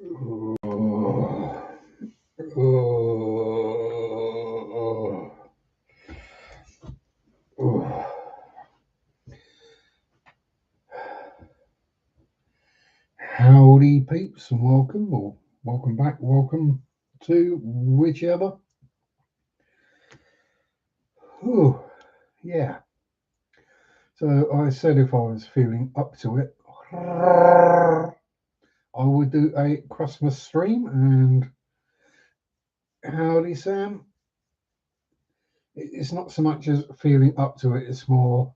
Oh, oh, oh. Howdy, peeps, and welcome, or welcome back, welcome to whichever. Oh, yeah. So I said if I was feeling up to it, I would do a Christmas stream. And howdy, Sam. It's not so much as feeling up to it; it's more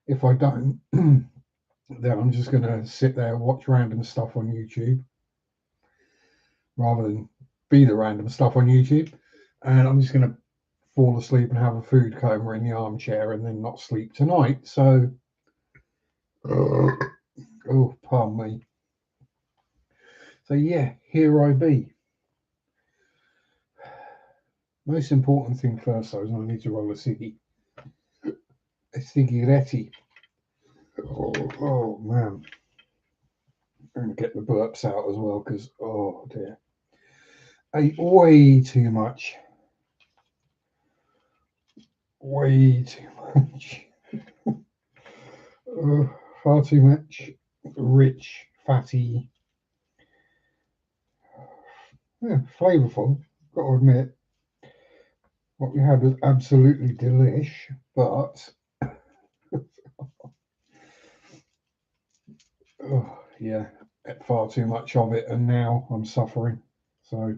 if I don't. Then I'm just going to sit there and watch random stuff on YouTube rather than be the random stuff on YouTube. And I'm just going to fall asleep and have a food coma in the armchair and then not sleep tonight. So, oh, pardon me. So, yeah, here I be. Most important thing first, though, is I need to roll a ciggy. A cigaretti. Oh, man. And get the burps out as well because, oh, dear. I ate way too much. Way too much. Far too much rich, fatty, flavourful. Got to admit, what we had was absolutely delish, but oh, yeah, ate far too much of it, and now I'm suffering. So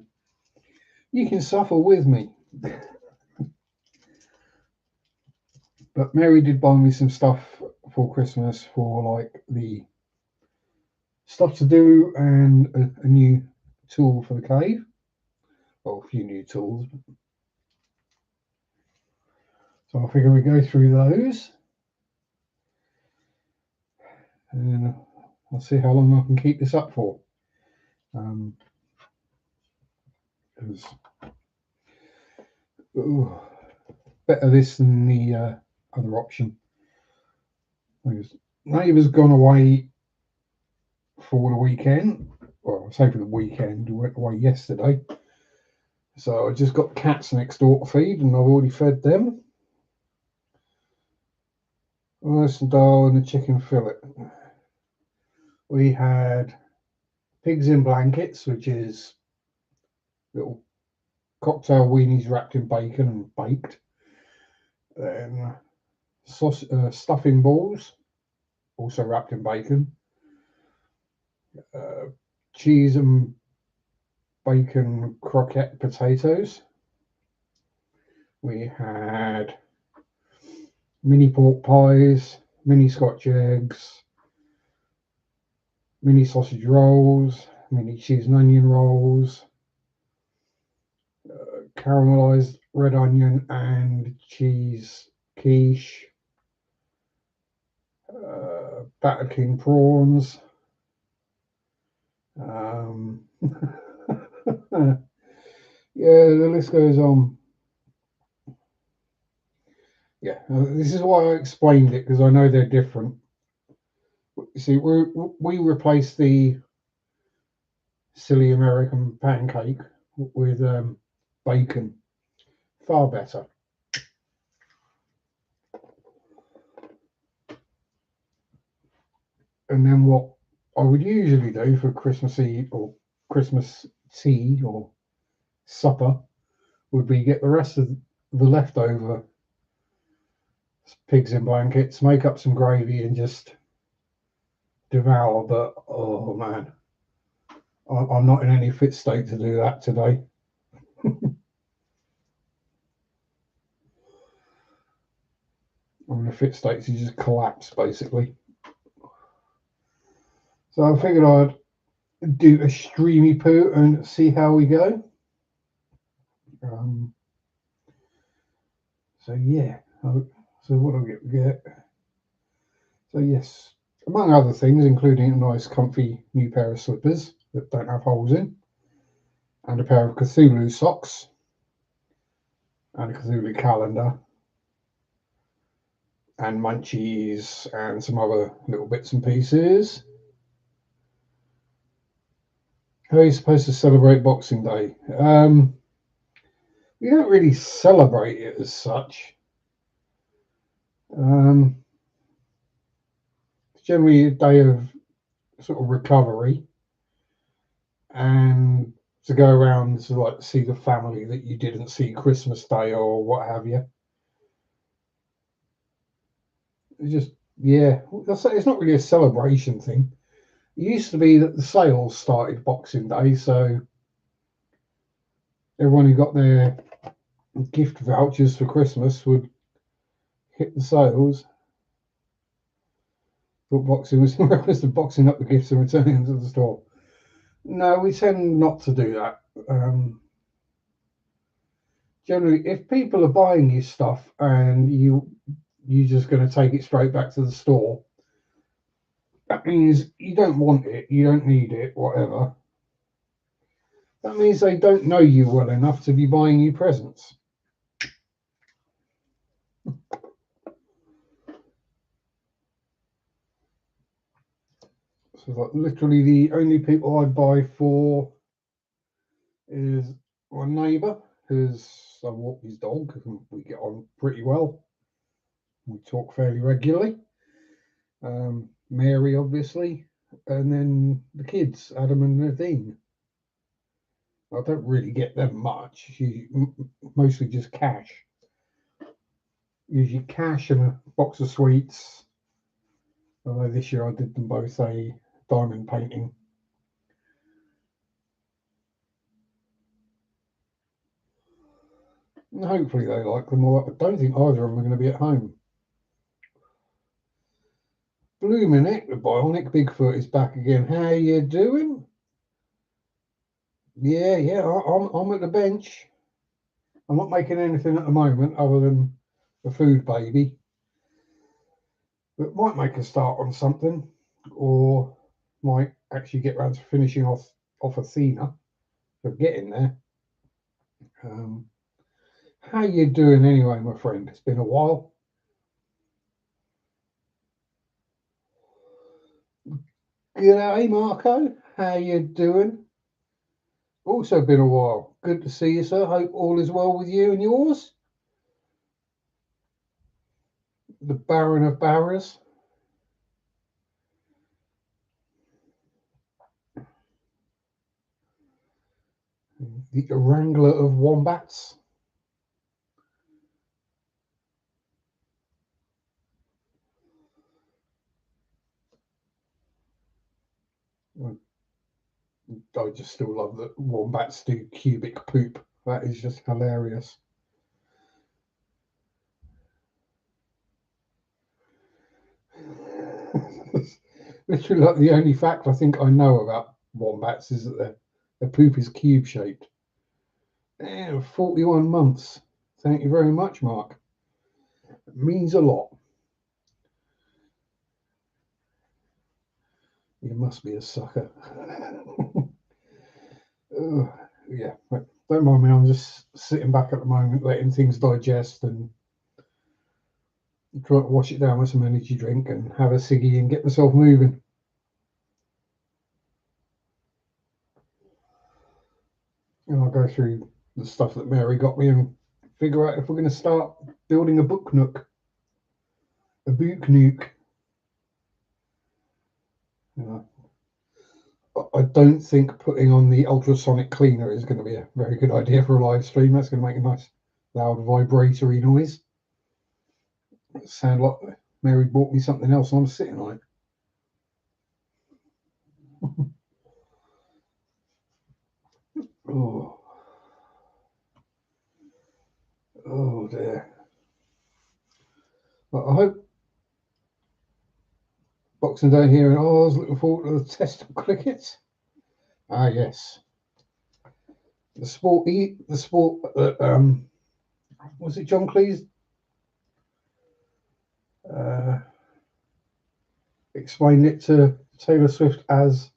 you can suffer with me. But Mary did buy me some stuff for Christmas for like the stuff to do and a new tool for the cave. Well, a few new tools. So I figure we go through those and I'll see how long I can keep this up for. Because better this than the other option. Because neighbour's gone away for the weekend. Well, I say for the weekend, we went away yesterday. So I just got cats next door to feed, and I've already fed them. Rice and dal and a chicken fillet. We had pigs in blankets, which is little cocktail weenies wrapped in bacon and baked. Then stuffing balls, also wrapped in bacon. Cheese and bacon croquette potatoes. We had mini pork pies, mini Scotch eggs, mini sausage rolls, mini cheese and onion rolls, caramelized red onion and cheese quiche, batter king prawns. Yeah, the list goes on. Yeah, this is why I explained it because I know they're different. You see, we replaced the silly American pancake with bacon. Far better. And then what I would usually do for Christmas Eve or Christmas tea or supper would be get the rest of the leftover pigs in blankets, make up some gravy, and just devour. But oh man, I'm not in any fit state to do that today. I'm in a fit state to just collapse basically. So I figured I'd do a streamy poo and see how we go. So yeah, so what do I get? So yes, among other things, including a nice comfy new pair of slippers that don't have holes in, and a pair of Cthulhu socks, and a Cthulhu calendar, and munchies, and some other little bits and pieces. How are you supposed to celebrate Boxing Day? We don't really celebrate it as such. Um, it's generally a day of sort of recovery and to go around to like see the family that you didn't see Christmas Day or what have you. It's just yeah, it's not really a celebration thing. It used to be that the sales started Boxing Day, so everyone who got their gift vouchers for Christmas would hit the sales. But boxing was reference to boxing up the gifts and returning them to the store. No, we tend not to do that. Generally, if people are buying you stuff and you're just going to take it straight back to the store, that means you don't want it, you don't need it, whatever. That means they don't know you well enough to be buying you presents. So, like, literally, the only people I buy for is my neighbour, who's I walk his dog, and we get on pretty well. We talk fairly regularly. Mary, obviously, and then the kids, Adam and Nadine. I don't really get them much. Mostly just cash. Usually cash and a box of sweets. Although this year I did them both a diamond painting. And hopefully they like them. I don't think either of them are going to be at home. Blooming heck, the Bionic Bigfoot is back again. How you doing? Yeah. I'm at the bench. I'm not making anything at the moment other than the food baby. But might make a start on something, or might actually get round to finishing off Athena. For getting there. Um, how you doing anyway, my friend? It's been a while. G'day, Marco. How you doing? Also been a while. Good to see you, sir. Hope all is well with you and yours. The Baron of Barrows. The Wrangler of Wombats. I just still love that wombats do cubic poop. That is just hilarious. Literally, like the only fact I think I know about wombats is that their poop is cube shaped. 41 months. Thank you very much, Mark. It means a lot. You must be a sucker. Yeah, don't mind me. I'm just sitting back at the moment, letting things digest and try to wash it down with some energy drink and have a ciggy and get myself moving. And I'll go through the stuff that Mary got me and figure out if we're going to start building a book nook, a book nuke. I don't think putting on the ultrasonic cleaner is going to be a very good idea for a live stream. That's going to make a nice loud vibratory noise. It sound like Mary bought me something else and I'm sitting on it. Oh, oh dear. Well, I hope Boxing Day here in Oz. Looking forward to the test of cricket. Ah, yes. The sport. The sport. Was it John Cleese? Uh, explained it to Taylor Swift as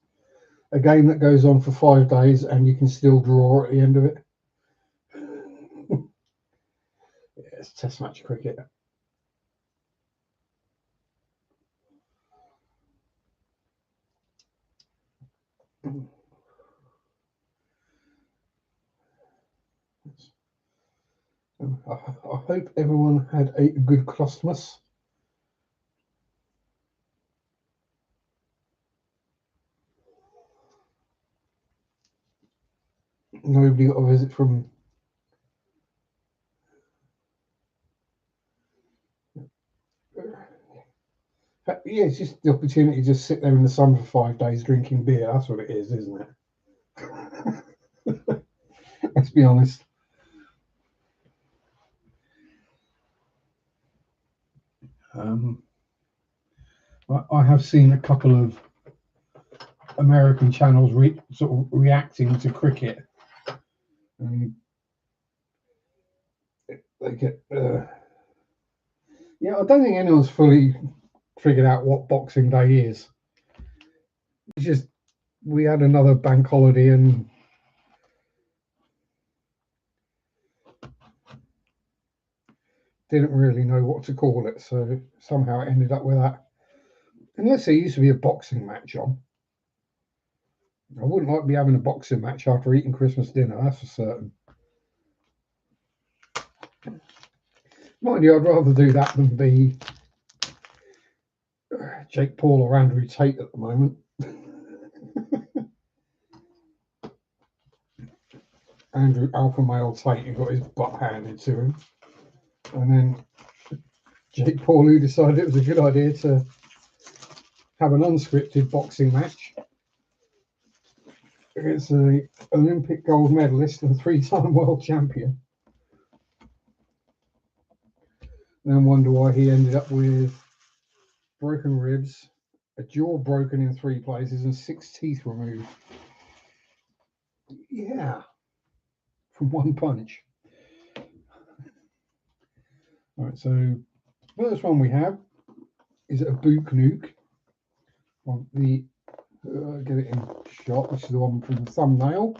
a game that goes on for 5 days and you can still draw at the end of it. Yeah, it's Test match cricket. I hope everyone had a good Christmas. Nobody got a visit from. Yeah, it's just the opportunity to just sit there in the sun for 5 days drinking beer. That's what it is, isn't it? Let's be honest. I have seen a couple of American channels sort of reacting to cricket. And they get. Yeah, I don't think anyone's fully figured out what Boxing Day is. It's just we had another bank holiday and didn't really know what to call it, so somehow it ended up with that. Unless there used to be a boxing match on. I wouldn't like to be having a boxing match after eating Christmas dinner, that's for certain. Mind you, I'd rather do that than be Jake Paul or Andrew Tate at the moment. Andrew Alpha Male Tate, who got his butt handed to him. And then Jake Paul, who decided it was a good idea to have an unscripted boxing match against an Olympic gold medalist and 3-time world champion. Then wonder why he ended up with broken ribs, a jaw broken in 3 places, and 6 teeth removed. Yeah, from one punch. All right, so first one we have is a boot nuke on the get it in shot. This is the one from the thumbnail.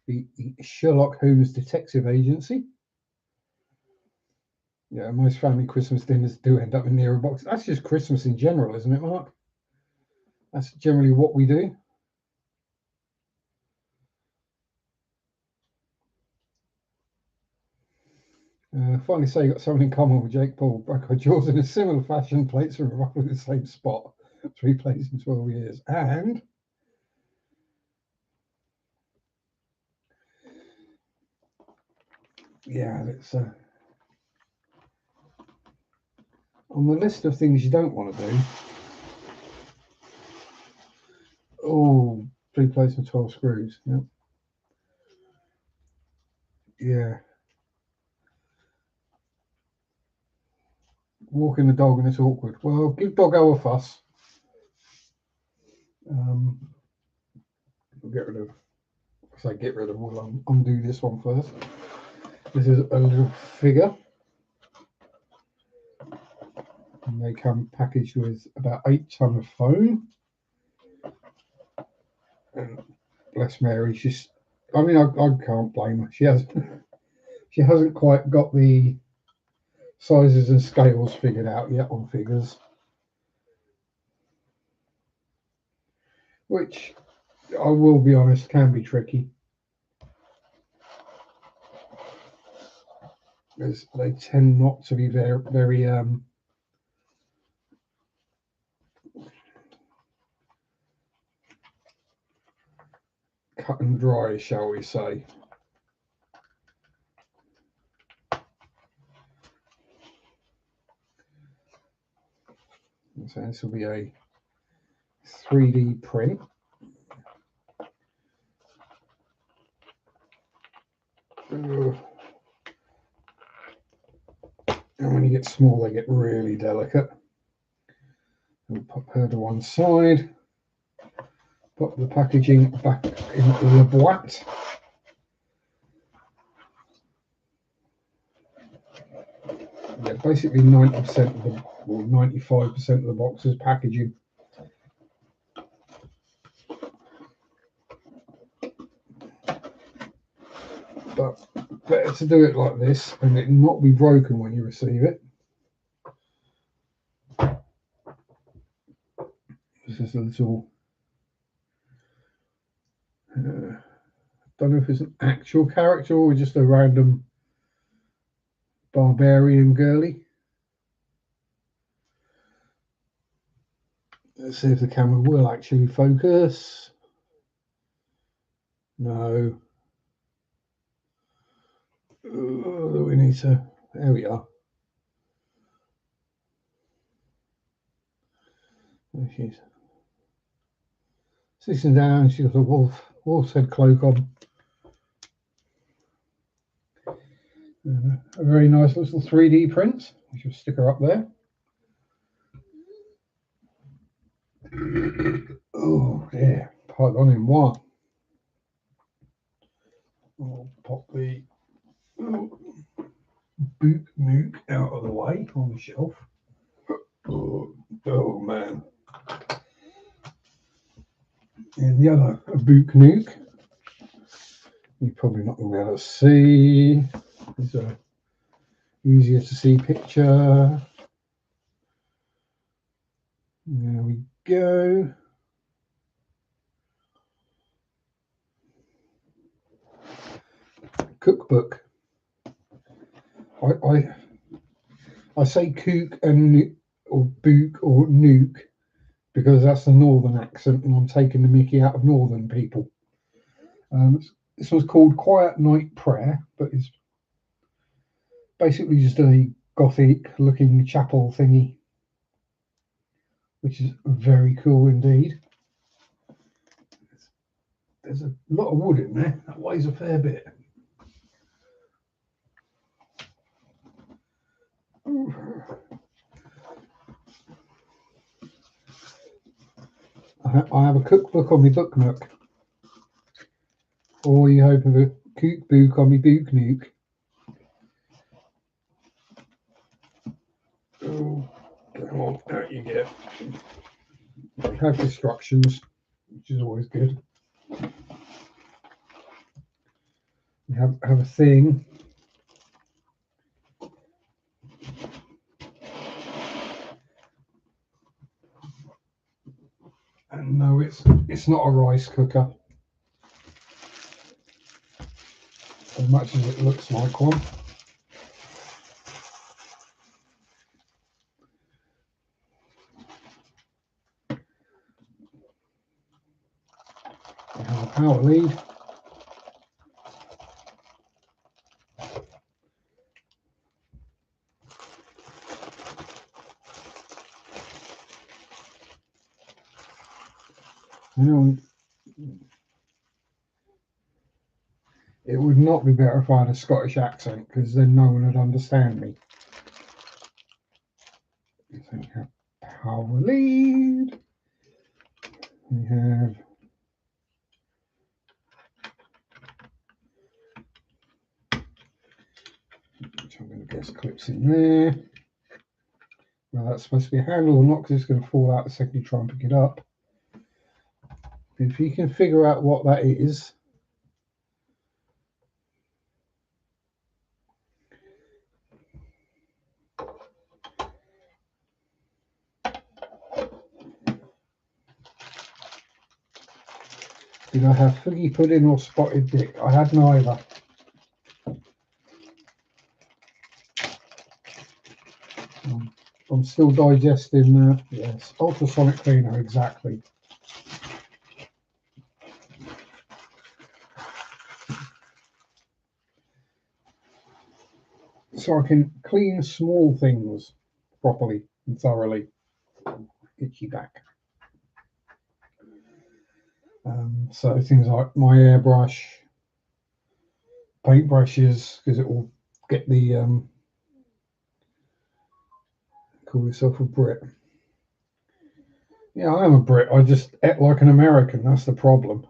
The Sherlock Holmes Detective Agency. Yeah, most family Christmas dinners do end up in near a box. That's just Christmas in general, isn't it, Mark? That's generally what we do. Finally say you got something in common with Jake Paul. Broke our jaws in a similar fashion, plates from roughly the same spot. 3 plates in 12 years. And yeah, it's on the list of things you don't want to do. Oh, 3 plates and 12 screws. Yeah. Yeah. Walking the dog and it's awkward. Well, give Doggo a fuss. We'll get rid of. Say get rid of. We'll undo this one first. This is a little figure. And they come packaged with about 8 ton of foam. And bless Mary, she's. I mean, I can't blame her. She hasn't quite got the sizes and scales figured out yet on figures, which I will be honest can be tricky, as they tend not to be very cut and dry, shall we say. So this will be a 3D print. And when you get small, they get really delicate. We'll pop her to one side. Put the packaging back in the boîte. Yeah, basically 90% of the, or 95% of the box is packaging. But better to do it like this and it not be broken when you receive it. This is a little. Don't know if it's an actual character or just a random barbarian girly. Let's see if the camera will actually focus. No. We need to. There we are. There she is. Sitting down, she's got a wolf's head cloak on. A very nice little 3D print. We should stick her up there. Oh, yeah. Part on in one. I'll pop the boot nuke out of the way on the shelf. Oh man. And the other boot nuke, you're probably not going to be able to see. It's a easier to see picture. There we go. Cookbook. I say kook and or book or nuke because that's the northern accent, and I'm taking the mickey out of northern people. This one's called Quiet Night Prayer, but it's basically just a gothic-looking chapel thingy, which is very cool indeed. There's a lot of wood in there. That weighs a fair bit. I have a cookbook on my book nook. Or you hope of a cookbook on my book nuke. Oh, come on, out you get. Have instructions, which is always good. You have a thing. And no, it's not a rice cooker. As much as it looks like one. You have a power lead. It would not be better if I had a Scottish accent, because then no one would understand me. So we have power lead. We have which I'm going to guess clips in there. Well, that's supposed to be a handle or not, because it's going to fall out the second you try and pick it up. If you can figure out what that is, did I have figgy pudding or spotted dick? I had neither. I'm still digesting. Yes, ultrasonic cleaner, exactly. So I can clean small things properly and thoroughly. Itchy back. So things like my airbrush, paintbrushes, because it will get the call yourself a Brit. Yeah, I am a Brit. I just act like an American. That's the problem.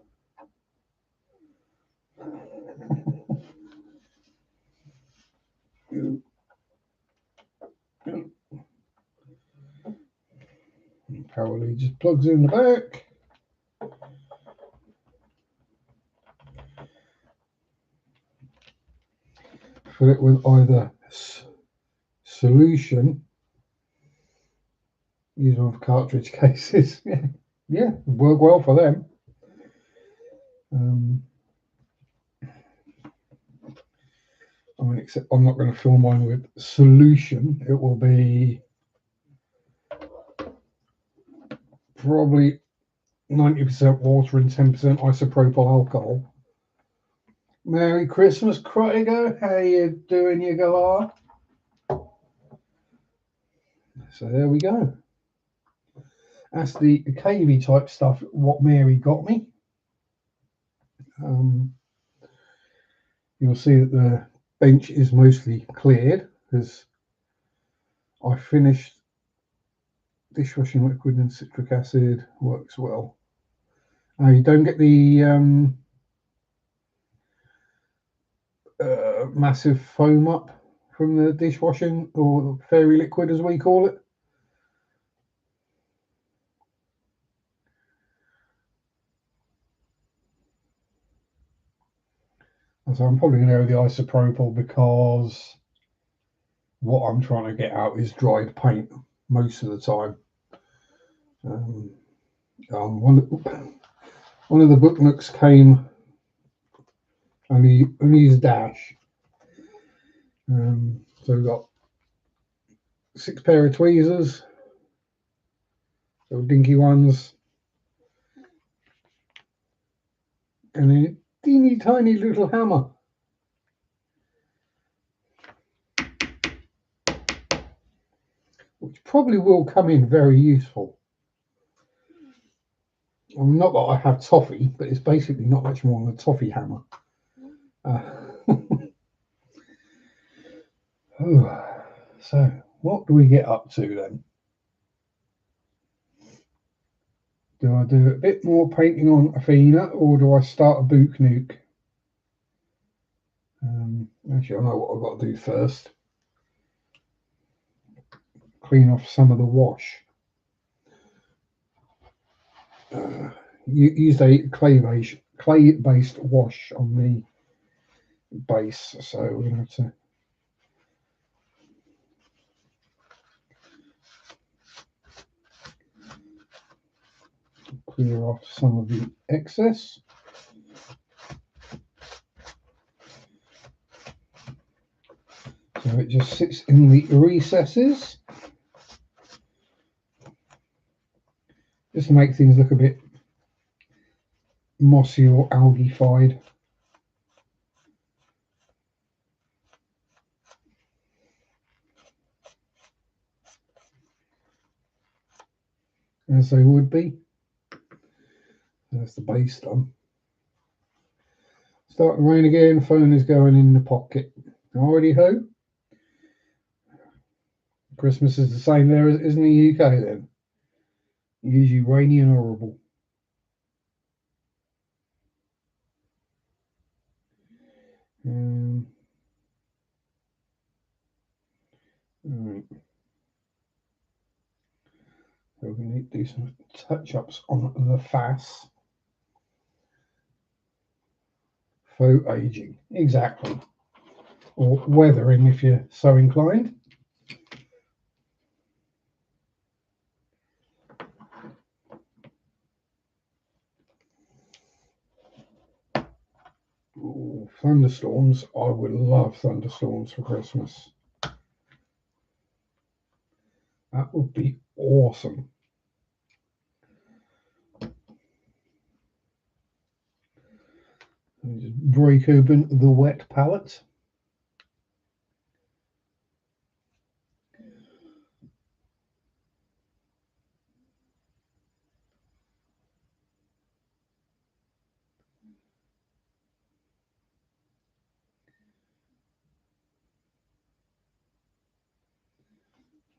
Power lead just plugs in the back. Fill it with either solution. Use one for cartridge cases. Yeah, work well for them. I mean, except I'm not going to fill mine with solution. It will be probably 90% water and 10% isopropyl alcohol. Merry Christmas, Craigo. How you doing, you galah? So there we go. That's the cavey type stuff, what Mary got me. You'll see that the bench is mostly cleared because I finished dishwashing liquid and citric acid. Works well. You don't get the massive foam up from the dishwashing, or the fairy liquid as we call it. So I'm probably going to go with the isopropyl because what I'm trying to get out is dried paint most of the time. One of the book nooks came only his dash. So we've got 6 pair of tweezers, little dinky ones, and a teeny tiny little hammer. Which probably will come in very useful. Not that I have toffee, but it's basically not much more than a toffee hammer. So, what do we get up to then? Do I do a bit more painting on Athena, or do I start a book nuke? Actually, I know what I've got to do first. Clean off some of the wash. Used a clay-based wash on the base, so we're going to have to clear off some of the excess. So it just sits in the recesses, just to make things look a bit mossy or algae-fied. As they would be. That's the base done. Starting to rain again, phone is going in the pocket. Already ho. Christmas is the same there as in the UK then. Usually rainy and horrible. Alright. So we're going to need to do some touch-ups on the face. Faux aging, exactly. Or weathering if you're so inclined. Ooh, thunderstorms. I would love thunderstorms for Christmas. That would be awesome. And just break open the wet palette.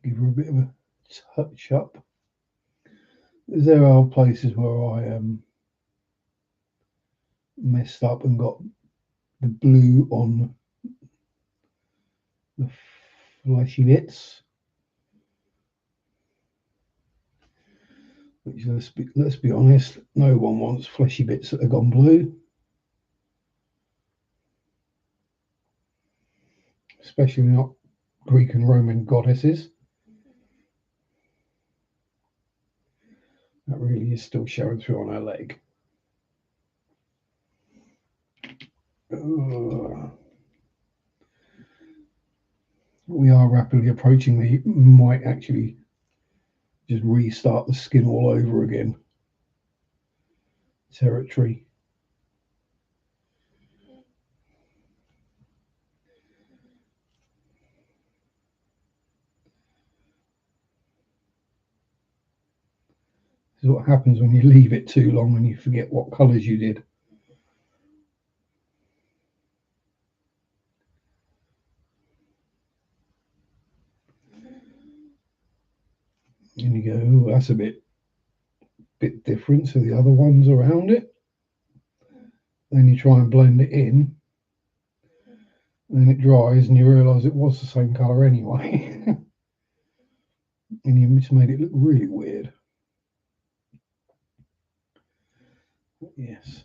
Give her a bit of a touch up. There are places where I messed up and got the blue on the fleshy bits. Which, let's be honest, no one wants fleshy bits that have gone blue. Especially not Greek and Roman goddesses. That really is still showing through on her leg. We are rapidly approaching the might actually just restart the skin all over again territory. This is what happens when you leave it too long and you forget what colours you did. And you go, oh, that's a bit different to the other ones around it. Then you try and blend it in, and then it dries, and you realise it was the same colour anyway. And you just made it look really weird. Yes.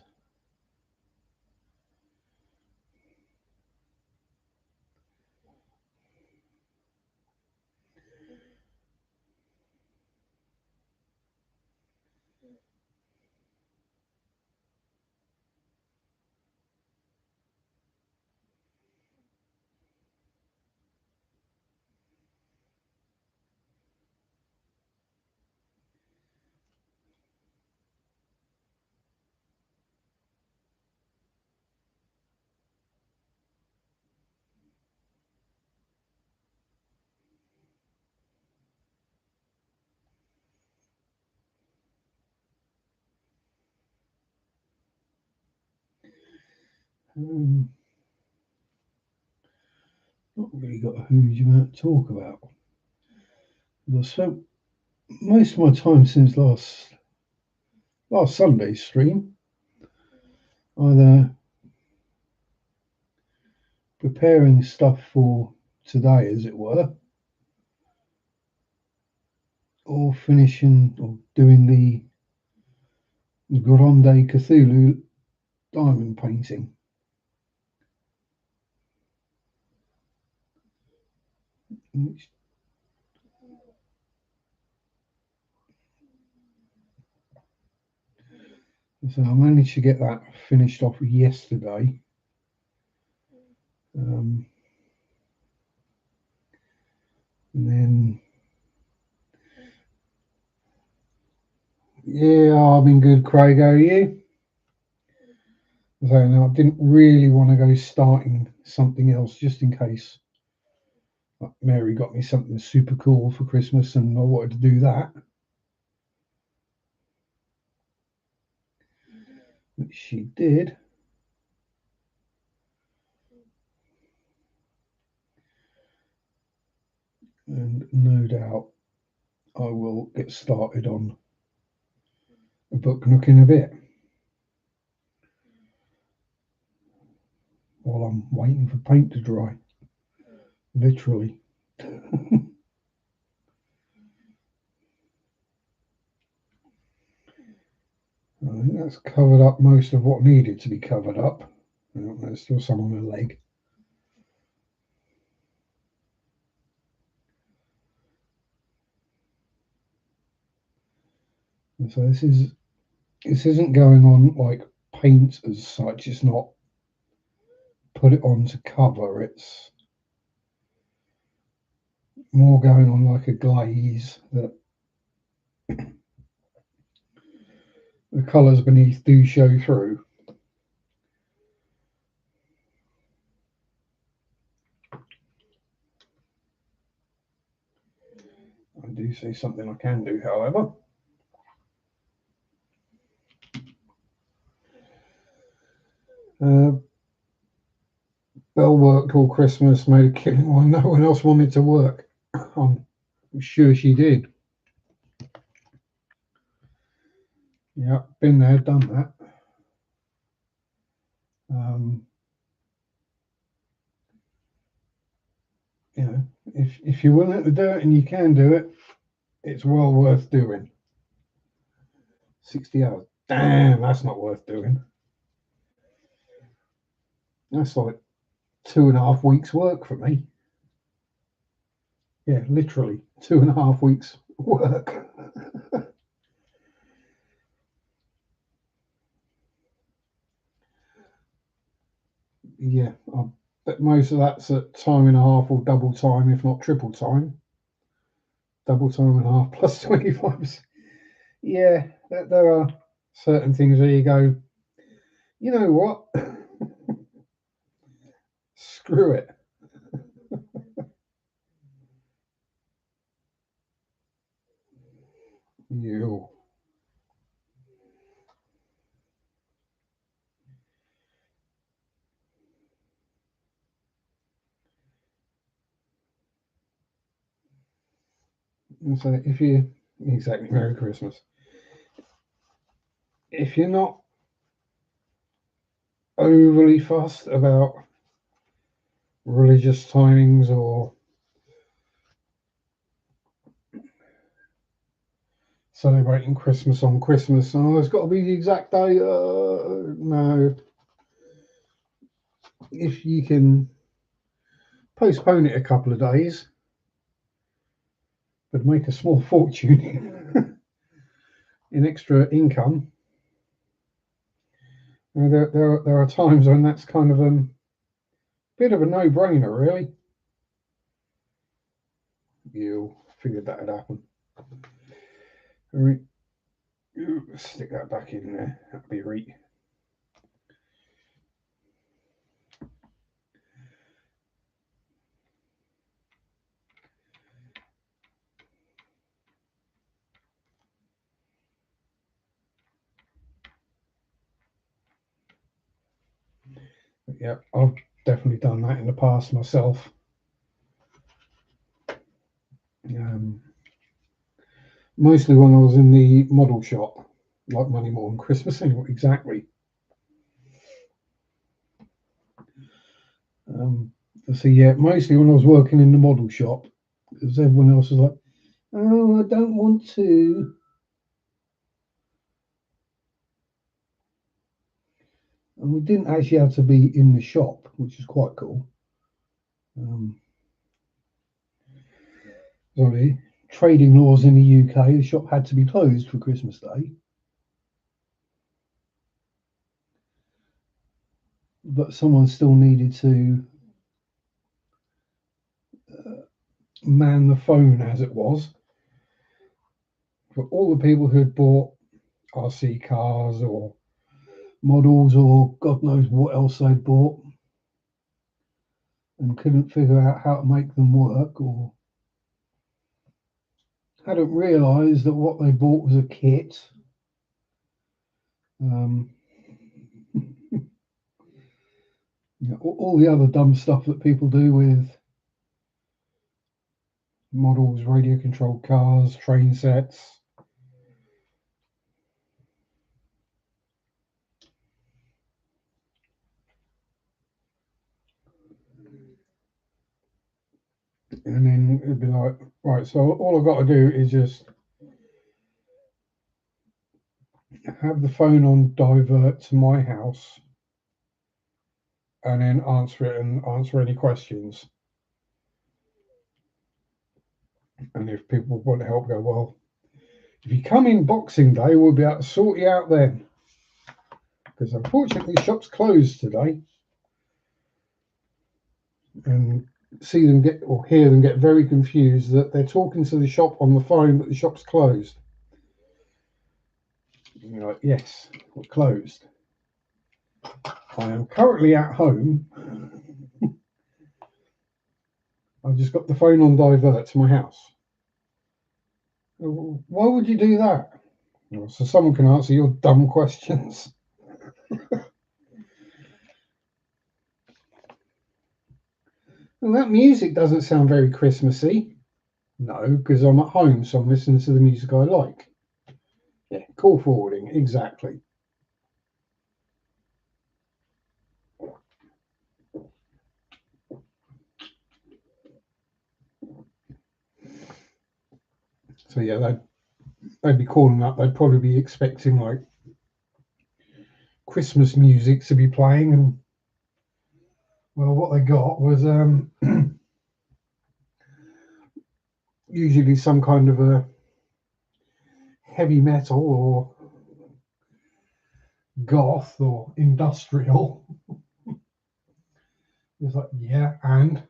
Not really got a huge amount to talk about. I spent most of my time since last Sunday's stream either preparing stuff for today, as it were, or finishing or doing the Grande Cthulhu diamond painting. So I managed to get that finished off yesterday. And then, yeah, I've been good, Craig. How are you? So now I didn't really want to go starting something else just in case. Like Mary got me something super cool for Christmas, and I wanted to do that. Which she did. And no doubt I will get started on a book nook in a bit while I'm waiting for paint to dry. Literally. I think that's covered up most of what needed to be covered up. There's still some on my leg. And so this isn't going on like paint as such. It's not put it on to cover. It's more going on like a glaze that the colours beneath do show through. I do see something I can do, however. Belle worked all Christmas, made a killing while no one else wanted to work. I'm sure she did. Yeah, been there, done that. You know, if you're willing to do it and you can do it, it's well worth doing. 60 hours. Damn, that's not worth doing. That's like 2.5 weeks work for me. Yeah, literally 2.5 weeks work. Yeah, but most of that's at time and a half or double time, if not triple time. Double time and a half plus 25. Yeah, there are certain things where you go, you know what? Screw it. You. And so if you, exactly, Merry Christmas. If you're not overly fussed about religious timings or celebrating Christmas on Christmas, oh, it's got to be the exact day. No. If you can postpone it a couple of days, but make a small fortune in extra income, there are times when that's kind of a bit of a no-brainer, really. You figured that would happen. All right. Stick that back in there. That'd be right. Yeah, I've definitely done that in the past myself. Mostly when I was in the model shop, like Money More and Christmas anyway, exactly. So yeah, mostly when I was working in the model shop, because everyone else was like, "Oh, I don't want to." And we didn't actually have to be in the shop, which is quite cool. Sorry, trading laws in the UK, the shop had to be closed for Christmas Day. But someone still needed to man the phone, as it was, for all the people who had bought RC cars or models or God knows what else they'd bought and couldn't figure out how to make them work or hadn't realised that what they bought was a kit. Um, all the other dumb stuff that people do with models, radio controlled cars, train sets. And then it'd be like, right, so all I've got to do is just have the phone on divert to my house and then answer it and answer any questions. And if people want help, go, well, if you come in Boxing Day, we'll be able to sort you out then. Because unfortunately, the shop's closed today. And see them get or hear them get very confused that they're talking to the shop on the phone, but the shop's closed. And you're like, yes, we're closed. I am currently at home. I've just got the phone on divert to my house. Why would you do that? So someone can answer your dumb questions. Well, that music doesn't sound very Christmassy. No, because I'm at home, so I'm listening to the music I like. Yeah, call forwarding, exactly. So yeah, they'd be calling up. They'd probably be expecting like Christmas music to be playing, and well, what they got was usually some kind of a heavy metal or goth or industrial It's like, yeah, and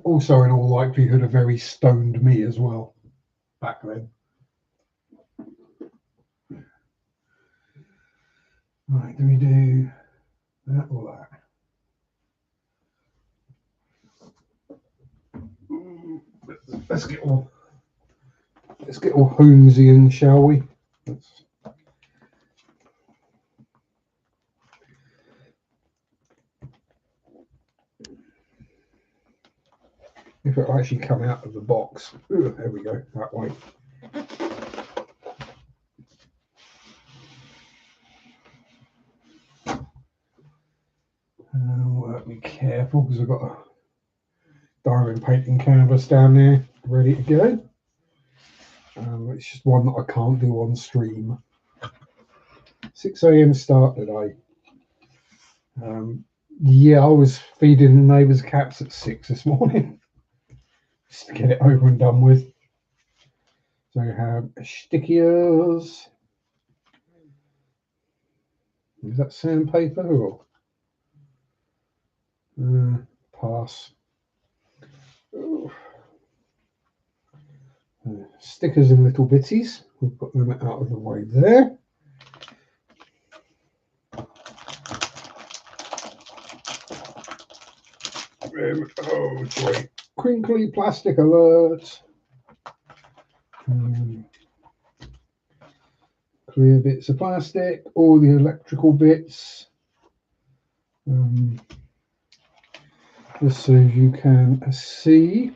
also in all likelihood a very stoned me as well back then. Right, do we do that or that? Let's get all Holmesian, shall we? If it'll actually come out of the box. Ooh, there we go, that way. Be careful because I've got a diamond painting canvas down there ready to go. It's just one that I can't do on stream. 6 a.m. start today. Yeah, I was feeding the neighbours' cats at 6 this morning just to get it over and done with. So I have stickiers. Is that sandpaper or pass? Stickers in little bitties. We'll put them out of the way there. Oh joy! Crinkly plastic alert. Clear bits of plastic, all the electrical bits. Just so you can see.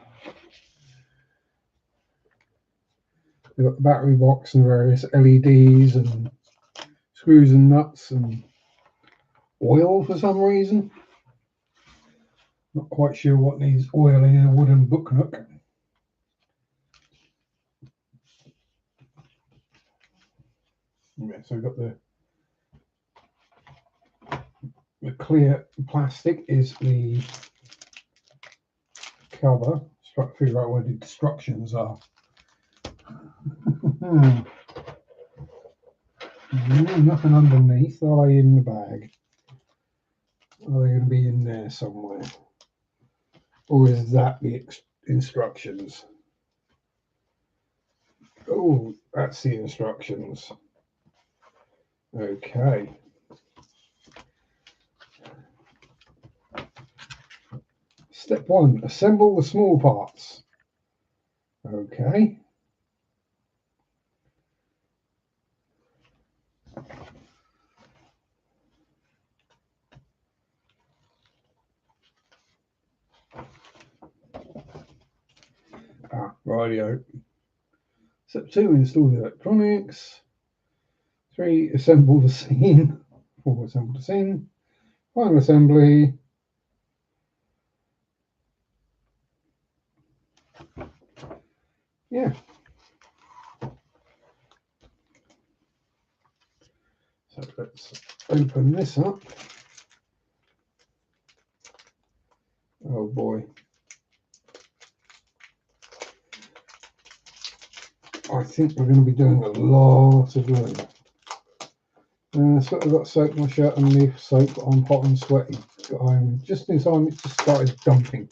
We've got the battery box and various LEDs and screws and nuts and oil for some reason. Not quite sure what needs oil in a wooden book nook. Yeah, so we've got the clear plastic is the cover. Just trying to figure out where the instructions are. Nothing underneath. Are they in the bag? Are they going to be in there somewhere? Or is that the instructions? Oh, that's the instructions. Okay. Step 1, assemble the small parts. Okay. Radio. Step 2, install the electronics. 3, assemble the scene. 4, assemble the scene. Final assembly. Yeah. So let's open this up. Oh boy. I think we're going to be doing a lot of learning. So I've got soap in my shirt underneath soap. I'm hot and sweaty. I'm just in time it just started dumping.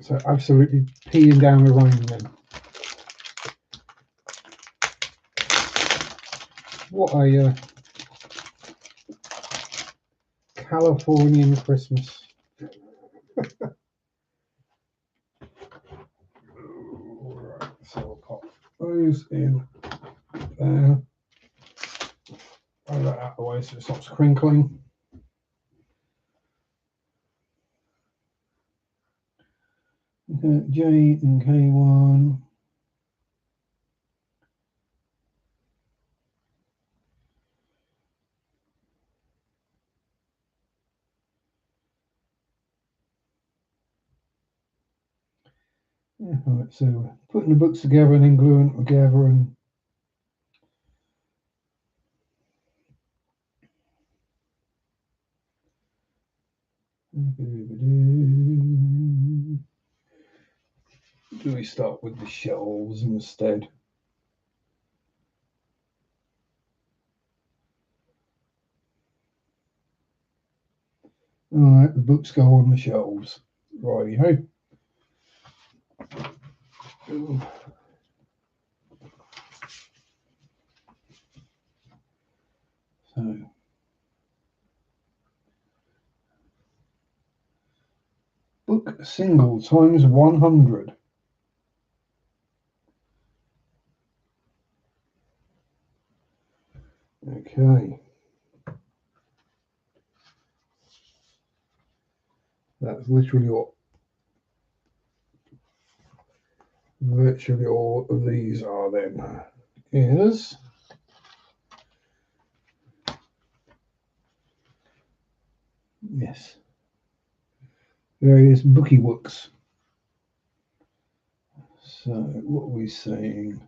So absolutely peeing down the rain then. What a Californian Christmas. Right, so I'll pop those in there. Throw that out of the way so it stops crinkling. Okay, J and K1. Yeah, right, so putting the books together and then gluing them together and do we start with the shelves instead? Alright, the books go on the shelves. Righty-ho. So, book single times 100. Okay. That's literally what virtually all of these are then. Is yes. Various bookie books. So what are we saying?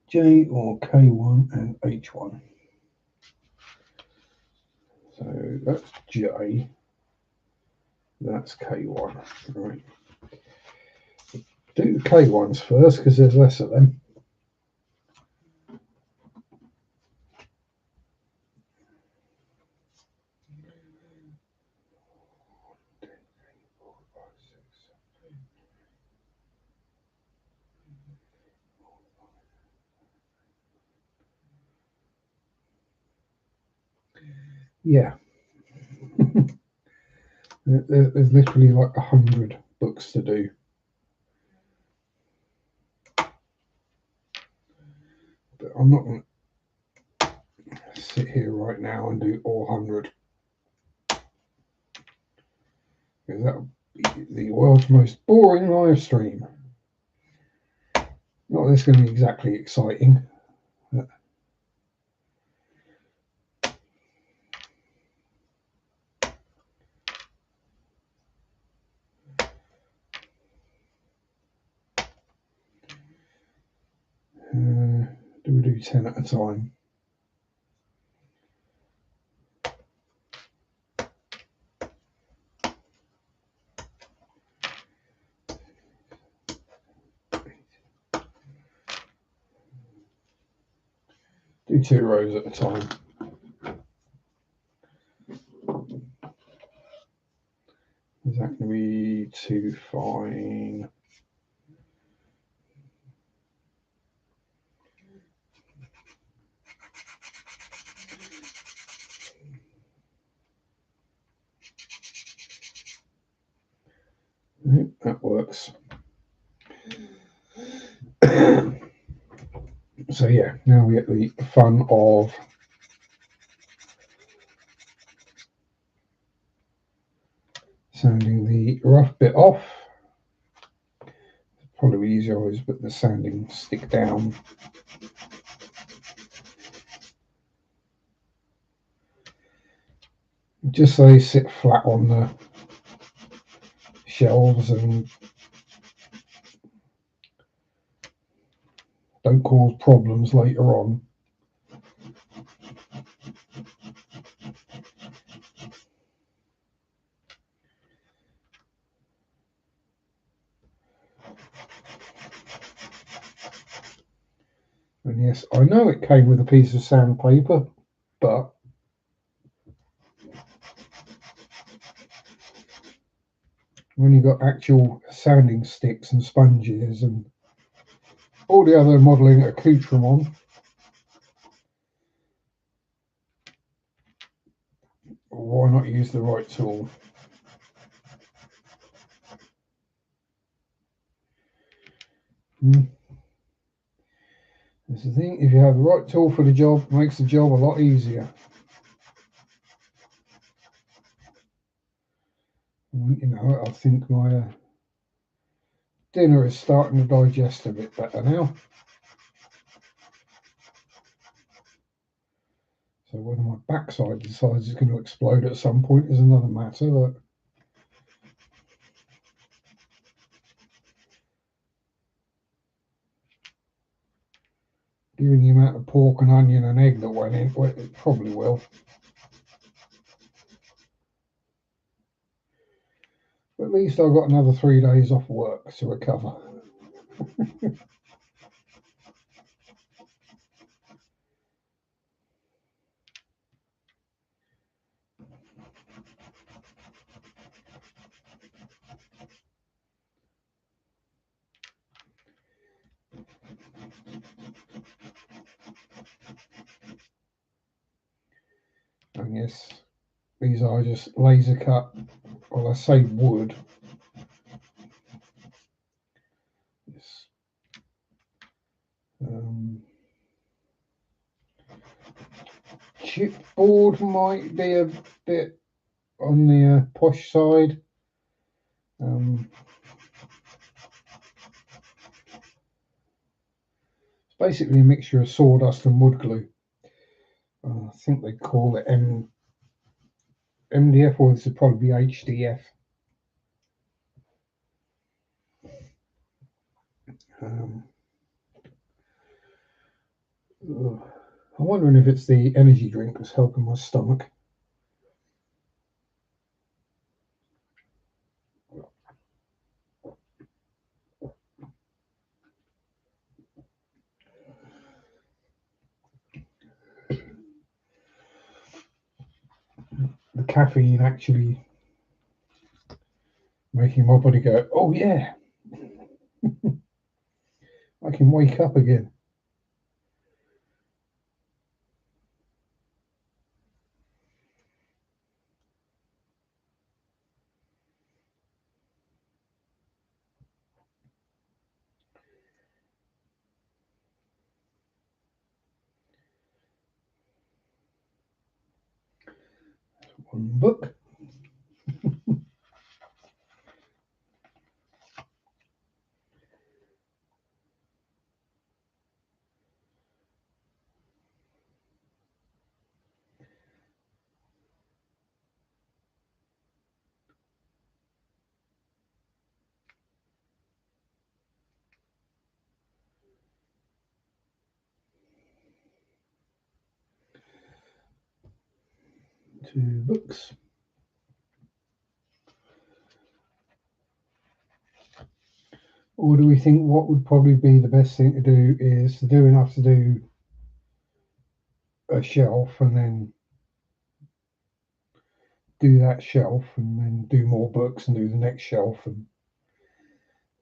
J or K1 and H1. So that's J. That's K1. Right. Do the K1s first because there's less of them. Yeah. There's literally like 100 books to do. But I'm not going to sit here right now and do all 100. Because that would be the world's most boring live stream. Not that it's going to be exactly exciting. But do we do 10 at a time? Do 2 rows at a time. Is that going to be too fine? That works. So yeah, now we get the fun of sanding the rough bit off. Probably easier always put the sanding stick down. Just so they sit flat on the shelves and don't cause problems later on. And yes, I know it came with a piece of sandpaper, but when you've got actual sanding sticks and sponges and all the other modelling accoutrement, why not use the right tool? That's the thing, if you have the right tool for the job, it makes the job a lot easier. You know, I think my dinner is starting to digest a bit better now. So whether my backside decides it's going to explode at some point is another matter. But given the amount of pork and onion and egg that went in, well, it probably will. But at least I've got another 3 days off work to recover. And yes, these are just laser cut, well, I say wood. This, chipboard might be a bit on the posh side. It's basically a mixture of sawdust and wood glue. I think they call it MDF, or this would probably be HDF. I'm wondering if it's the energy drink that's helping my stomach. The caffeine actually making my body go, oh yeah, I can wake up again. One book. Two books. Or do we think what would probably be the best thing to do is to do enough to do a shelf and then do that shelf and then do more books and do the next shelf, and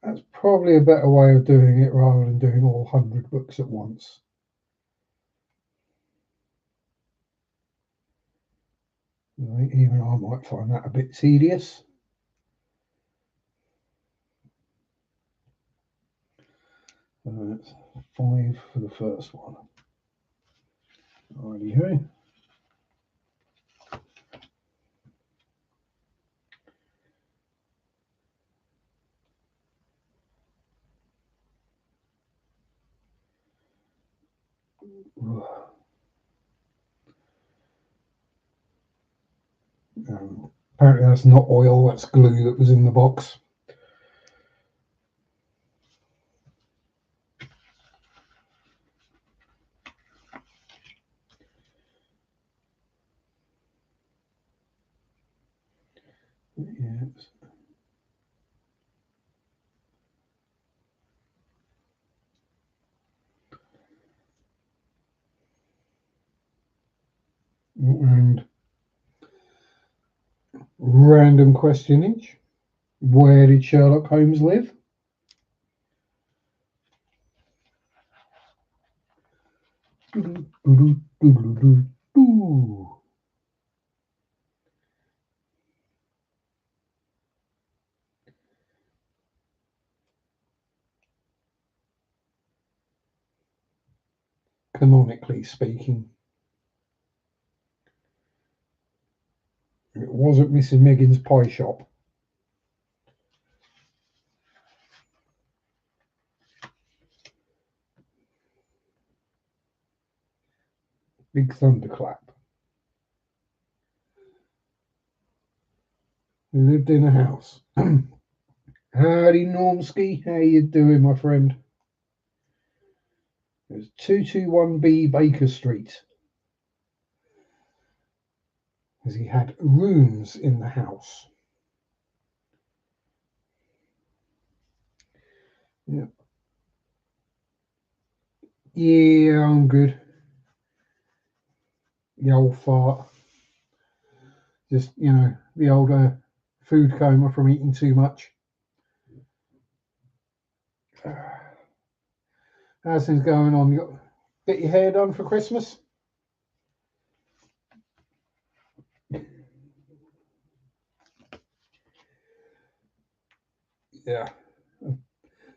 that's probably a better way of doing it rather than doing all 100 books at once. Even I might find that a bit tedious. That's 5 for the first one. Righty-ho. Apparently that's not oil, that's glue that was in the box. Yes. And random questionage. Where did Sherlock Holmes live? Canonically speaking, it wasn't Mrs. Megan's pie shop. Big thunderclap. He lived in a house. Howdy, Normski. How you doing, my friend? It's 221B Baker Street. Because he had rooms in the house. Yeah. Yeah, I'm good. The old fart. Just, the older food coma from eating too much. How's things going on? You get your hair done for Christmas? yeah,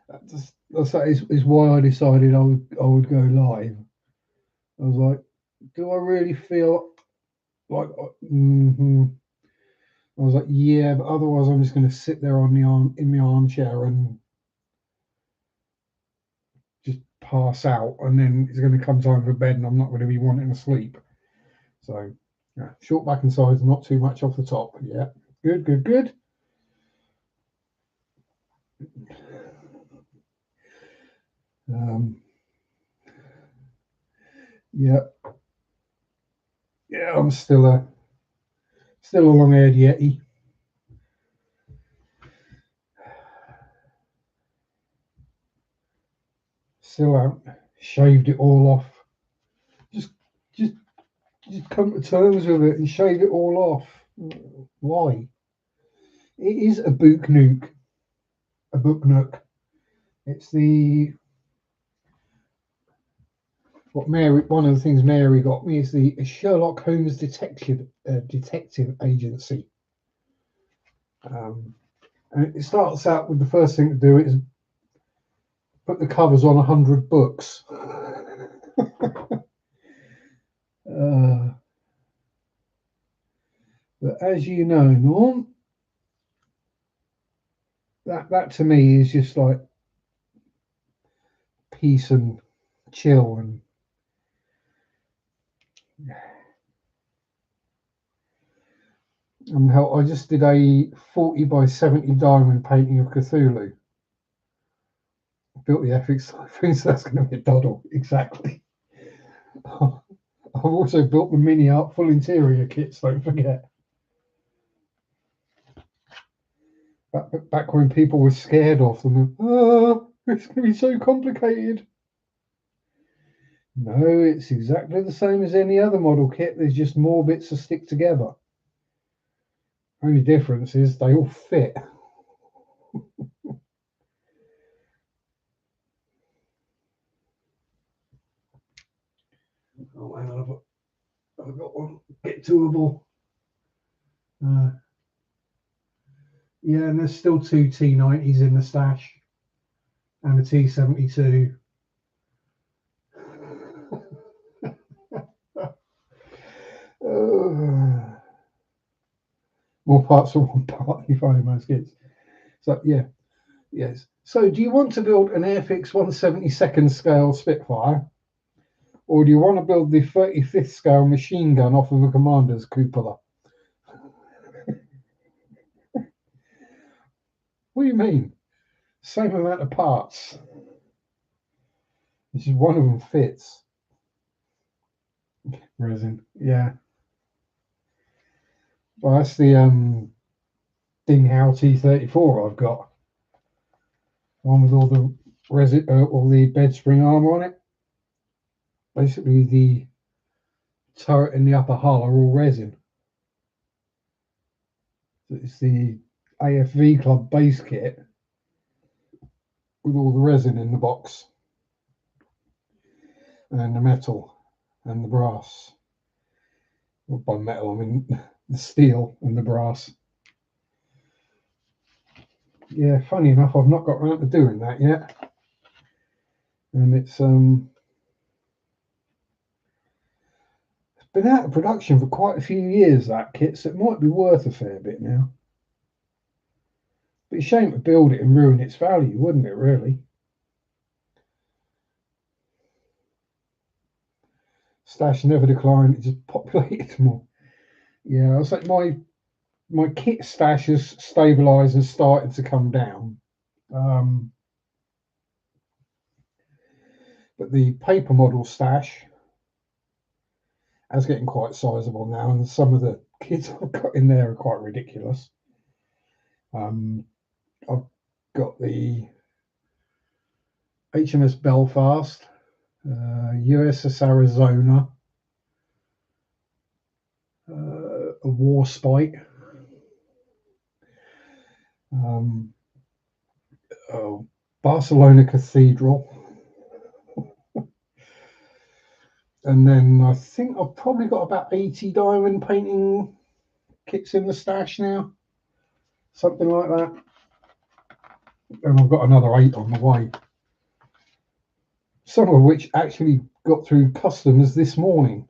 that is why I decided I would go live. I was like, do I really feel like? I was like, yeah, but otherwise I'm just going to sit there on the arm in my armchair and just pass out, and then it's going to come time for bed, and I'm not going to be wanting to sleep. So, yeah, short back and sides, not too much off the top. Yeah, good, good, good. Um, yeah, yeah, I'm still a long-haired yeti. Still haven't shaved it all off. Just, just, just come to terms with it and shave it all off. Why? It is a book nuke. A book nook. It's the what Mary. One of the things Mary got me is the Sherlock Holmes detective agency. And it starts out with the first thing to do is put the covers on 100 books. But as you know, Norm, that to me is just like peace and chill and how I just did a 40 by 70 diamond painting of Cthulhu. Built the FX thing, so that's going to be a doddle, exactly. I've also built the mini art full interior kits, don't forget. Back when people were scared of them, it's going to be so complicated. No, it's exactly the same as any other model kit. There's just more bits to stick together. Only difference is they all fit. Oh, hang on, I've got one. Get doable. Yeah, and there's still two T90s in the stash and a T72. More parts for one part, you find most kids. So, yeah, yes. So, do you want to build an Airfix 1/72nd scale Spitfire? Or do you want to build the 35th scale machine gun off of a commander's cupola? What do you mean? Same amount of parts. It's just one of them fits. Resin, yeah. Well, that's the Ding Hao T34 I've got. One with all the resin, all the bed spring armor on it. Basically, the turret and the upper hull are all resin. It's the AFV Club base kit with all the resin in the box, and the metal and the brass. Well, by metal, I mean the steel and the brass. Yeah, funny enough, I've not got around to doing that yet, and it's been out of production for quite a few years, that kit, so it might be worth a fair bit now. But it's a shame to build it and ruin its value, wouldn't it, really? Stash never declined, it just populated more. Yeah, I was like, my kit stash has stabilised and started to come down. But the paper model stash is getting quite sizable now, and some of the kits I've got in there are quite ridiculous. I've got the HMS Belfast, USS Arizona, a Warspite, Barcelona Cathedral, and then I think I've probably got about 80 diamond painting kits in the stash now, something like that. and I've got another 8 on the way. Some of which actually got through customs this morning.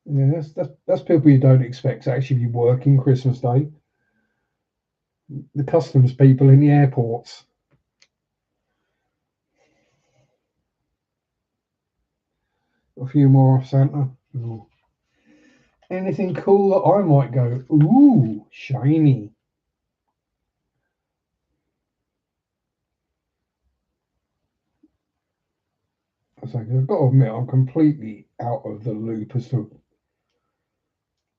Yeah, that's people you don't expect to actually be working Christmas Day. The customs people in the airports. A few more off Santa. Ooh. Anything cool that I might go, ooh, shiny. So I've got to admit, I'm completely out of the loop as to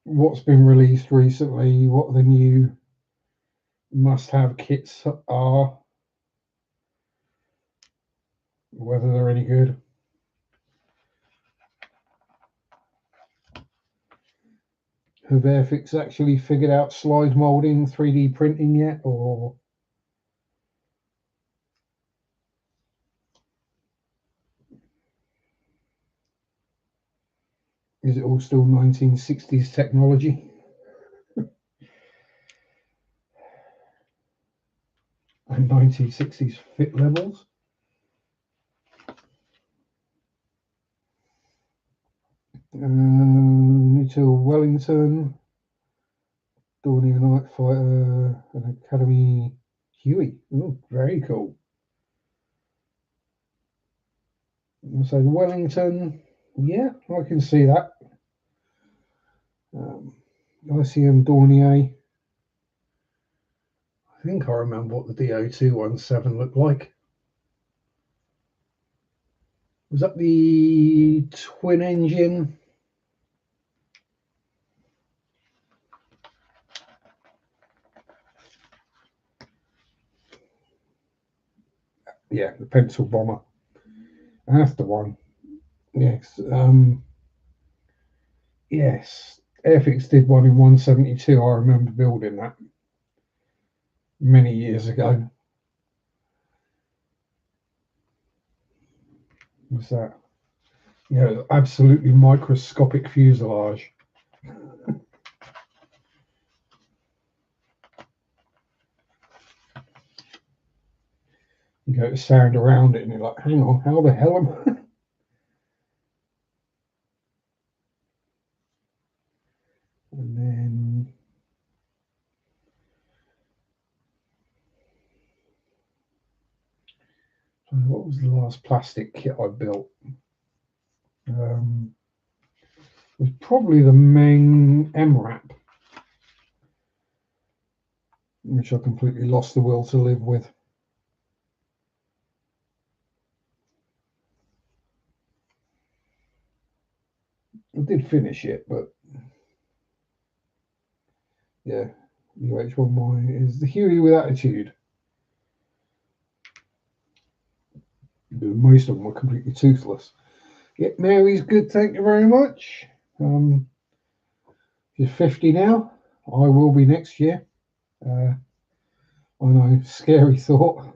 what's been released recently, what the new must-have kits are, whether they're any good. Have Airfix actually figured out slide molding, 3D printing yet, or is it all still 1960s technology? And 1960s fit levels? Until Wellington, Dorney Night Fighter, and Academy Huey. Oh, very cool. So the Wellington, yeah, I can see that. ICM Dornier. I think I remember what the DO217 looked like. Was that the twin engine? Yeah, the pencil bomber. That's the one. Yes. Yes. Airfix did one in 172. I remember building that many years ago. Was that? Yeah, absolutely microscopic fuselage. You go to sound around it and you're like, hang on, how the hell am I? And then what was the last plastic kit I built? It was probably the main MRAP, which I completely lost the will to live with. I did finish it, but yeah, UH1Y is the Huey with attitude. Most of them were completely toothless. Yeah, Mary's good, thank you very much. She's 50 now. I will be next year. I know, scary thought.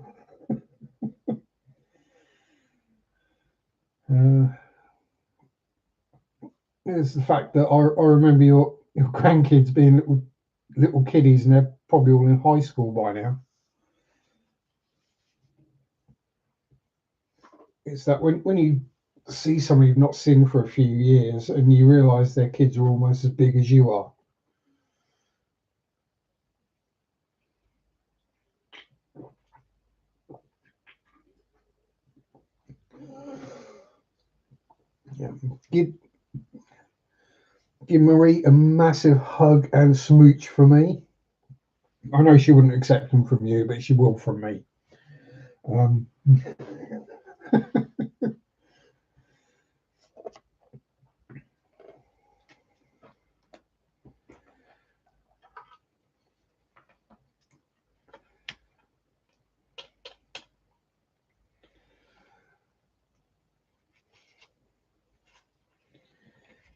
It's the fact that I remember your grandkids being little kiddies and they're probably all in high school by now. It's that when you see somebody you've not seen for a few years and you realise their kids are almost as big as you are. Yeah. Give Marie a massive hug and smooch from me. I know she wouldn't accept them from you, but she will from me.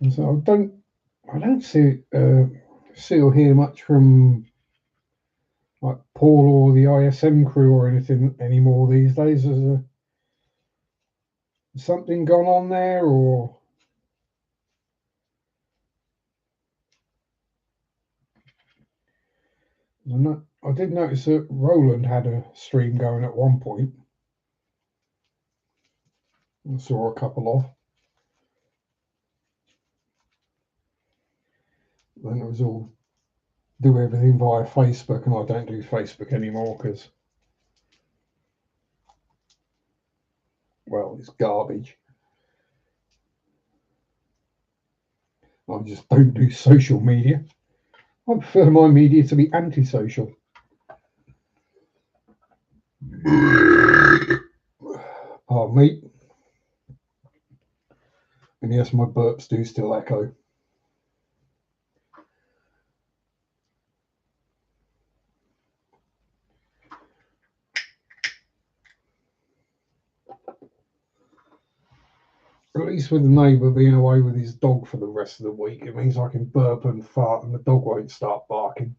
And so I don't see or hear much from like Paul or the ISM crew or anything anymore these days. Has something gone on there, or I did notice that Roland had a stream going at one point. I saw a couple of. Then it was all do everything via Facebook, and I don't do Facebook anymore because, well, it's garbage. I just don't do social media. I prefer my media to be antisocial. Pardon me. And yes, my burps do still echo. At least with the neighbour being away with his dog for the rest of the week, it means I can burp and fart and the dog won't start barking.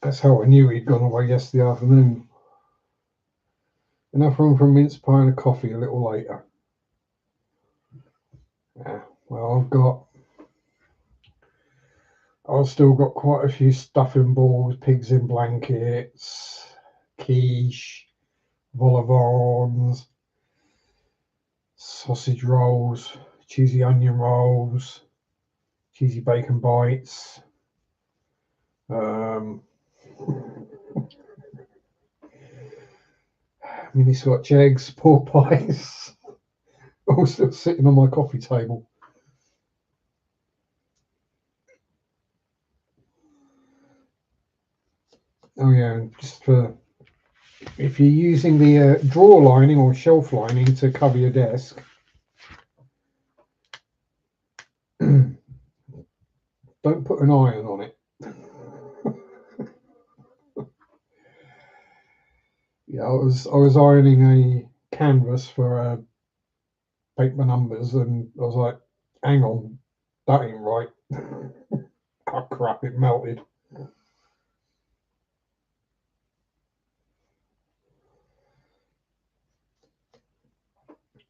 That's how I knew he'd gone away yesterday afternoon. Enough room for a mince pie and a coffee a little later. Yeah, well, I've still got quite a few stuffing balls, pigs in blankets, quiche, vol au vents, sausage rolls, cheesy onion rolls, cheesy bacon bites, mini Scotch eggs, pork pies, all still sitting on my coffee table. Oh yeah, just for if you're using the drawer lining or shelf lining to cover your desk, don't put an iron on it. Yeah, I was ironing a canvas for paper numbers, and I was like, "Hang on, that ain't right." Oh crap! It melted.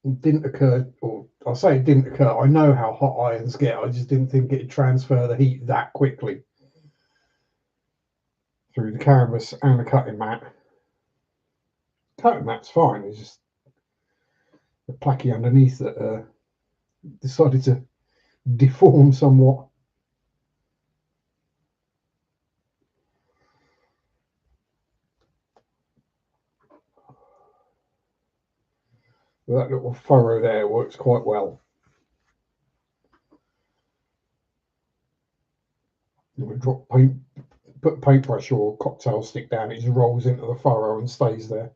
It didn't occur, or I'll say it didn't occur. I know how hot irons get. I just didn't think it'd transfer the heat that quickly through the canvas and the cutting mat. Cutting mat's fine. It's just the placky underneath that decided to deform somewhat. But that little furrow there works quite well. You would drop paint, put paintbrush or cocktail stick down, it just rolls into the furrow and stays there.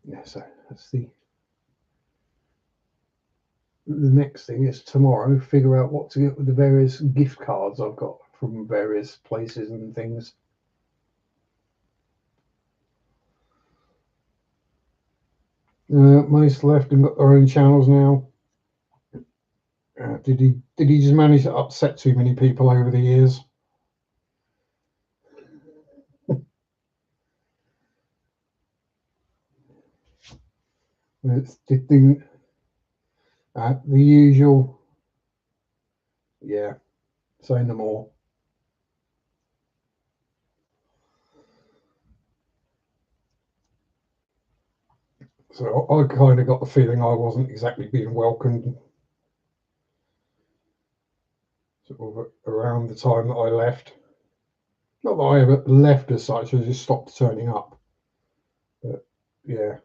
Yeah, so that's the next thing is tomorrow figure out what to get with the various gift cards I've got from various places and things. Most left and got their own channels now. Did he just manage to upset too many people over the years? It's the usual. Yeah, say no more. So I kind of got the feeling I wasn't exactly being welcomed sort of around the time that I left. Not that I ever left as such, I just stopped turning up. But yeah.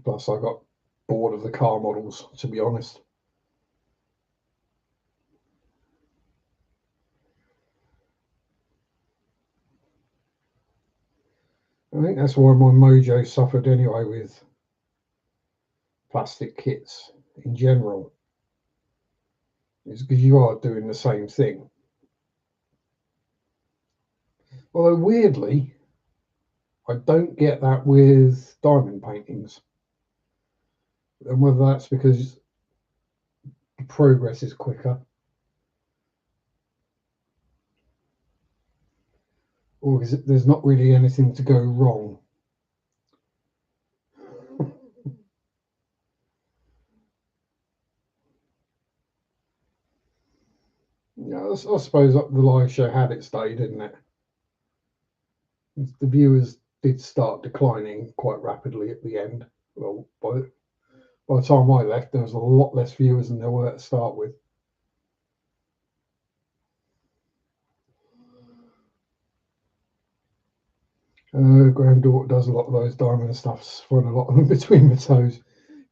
Plus, I got bored of the car models, to be honest. I think that's why my mojo suffered anyway with plastic kits in general. It's because you are doing the same thing. Although weirdly, I don't get that with diamond paintings. And whether that's because the progress is quicker or because there's not really anything to go wrong. Yeah, I suppose the live show had its day, didn't it? The viewers did start declining quite rapidly at the end. Well, by the time I left, there was a lot less viewers than there were to start with. Granddaughter does a lot of those diamond stuffs, find a lot of them between the toes.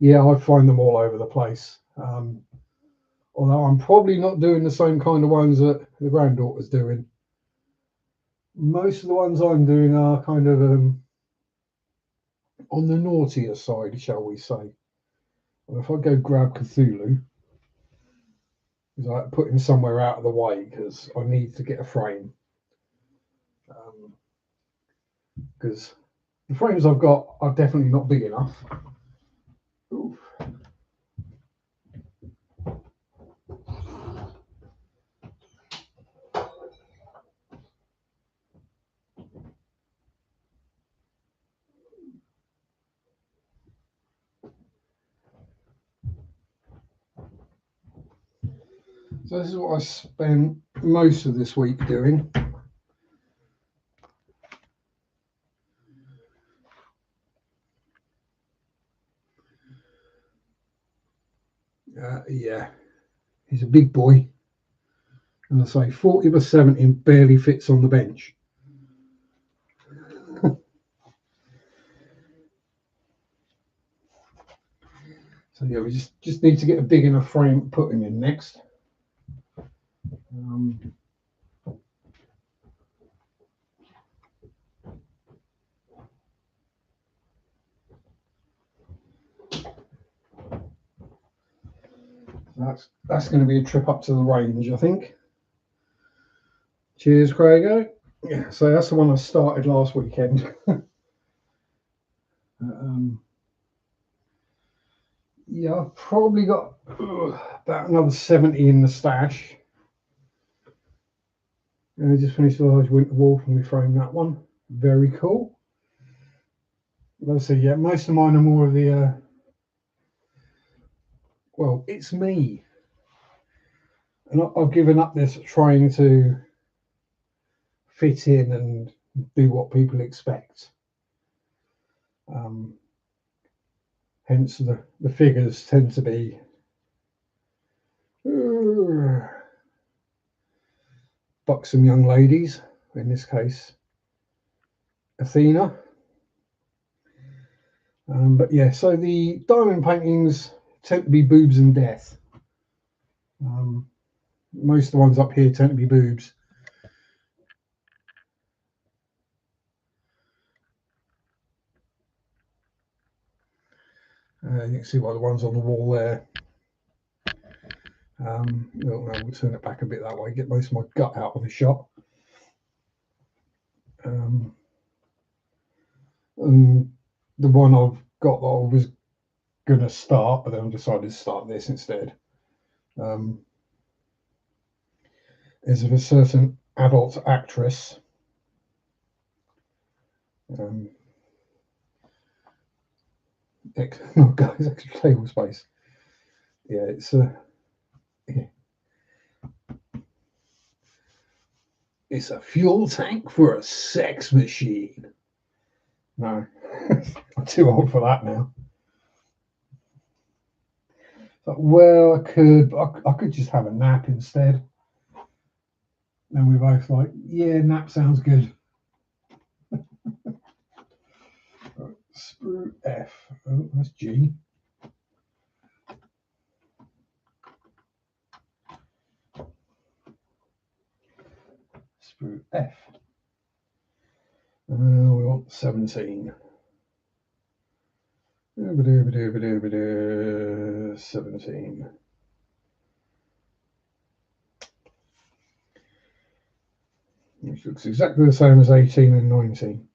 Yeah, I find them all over the place. Although I'm probably not doing the same kind of ones that the granddaughter's doing. Most of the ones I'm doing are kind of on the naughtier side, shall we say. And if I go grab Cthulhu, I put him somewhere out of the way because I need to get a frame. Because the frames I've got are definitely not big enough. Oof. So this is what I spent most of this week doing. Yeah, he's a big boy. And I say 40 by 70 barely fits on the bench. So yeah, we just need to get a big enough frame to put him in next. That's going to be a trip up to the range, I think. Cheers, Craigo. Yeah, so that's the one I started last weekend. Yeah, I've probably got about another 70 in the stash. And I just finished the large winter wolf and we framed that one. Very cool. Let's see, yeah, most of mine are more of the, well, it's me. And I've given up this trying to fit in and do what people expect. Hence, the figures tend to be buxom young ladies, in this case, Athena. But yeah, so the diamond paintings tend to be boobs and death. Most of the ones up here tend to be boobs. You can see by the ones on the wall there. We'll turn it back a bit that way, get most of my gut out of the shot. And the one I've got that I was going to start, but then I decided to start this instead, is of a certain adult actress. Oh, guys, extra table space. Yeah, it's it's a fuel tank for a sex machine. No, I'm too old for that now. But, well, I could just have a nap instead. And we're both like, yeah, nap sounds good. Sprue F. Oh, that's G. Sprue F. We want want 17. 17. Which looks exactly the same as 18 and 19.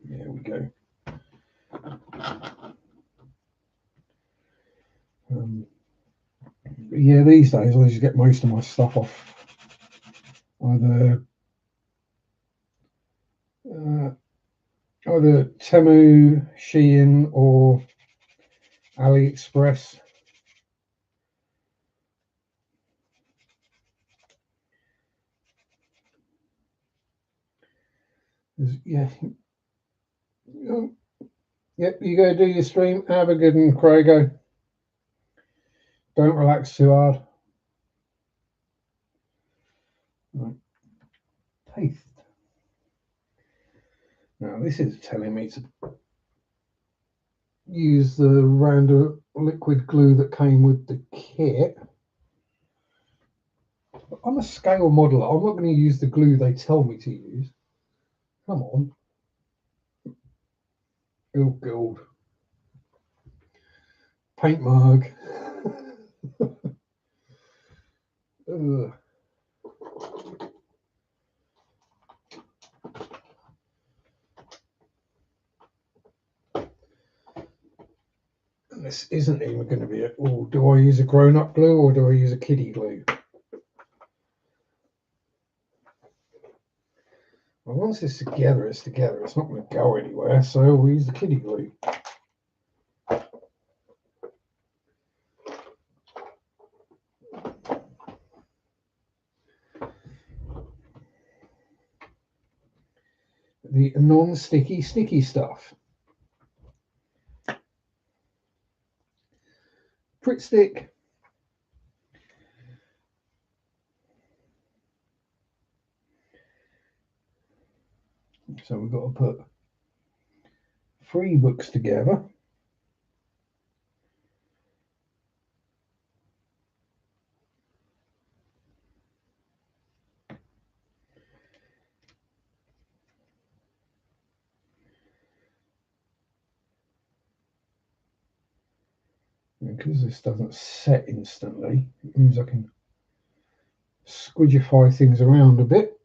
There we go. Yeah, these days I just get most of my stuff off either Temu, Shein, or AliExpress. Yeah. Yep, you go do your stream. Have a good one, Craigo. Don't relax too hard. Right. Paste. Now this is telling me to use the random liquid glue that came with the kit. I'm a scale modeler. I'm not going to use the glue they tell me to use. Come on. Oh, God. Paint mug. Ugh. And this isn't even going to be it. Oh, do I use a grown-up glue or do I use a kiddie glue? Well, once it's together, it's together. It's not going to go anywhere, so we'll use the kiddie glue. The non-sticky sticky stuff. Pritt stick. So we've got to put 3 books together. Because this doesn't set instantly, it means I can squidgify things around a bit.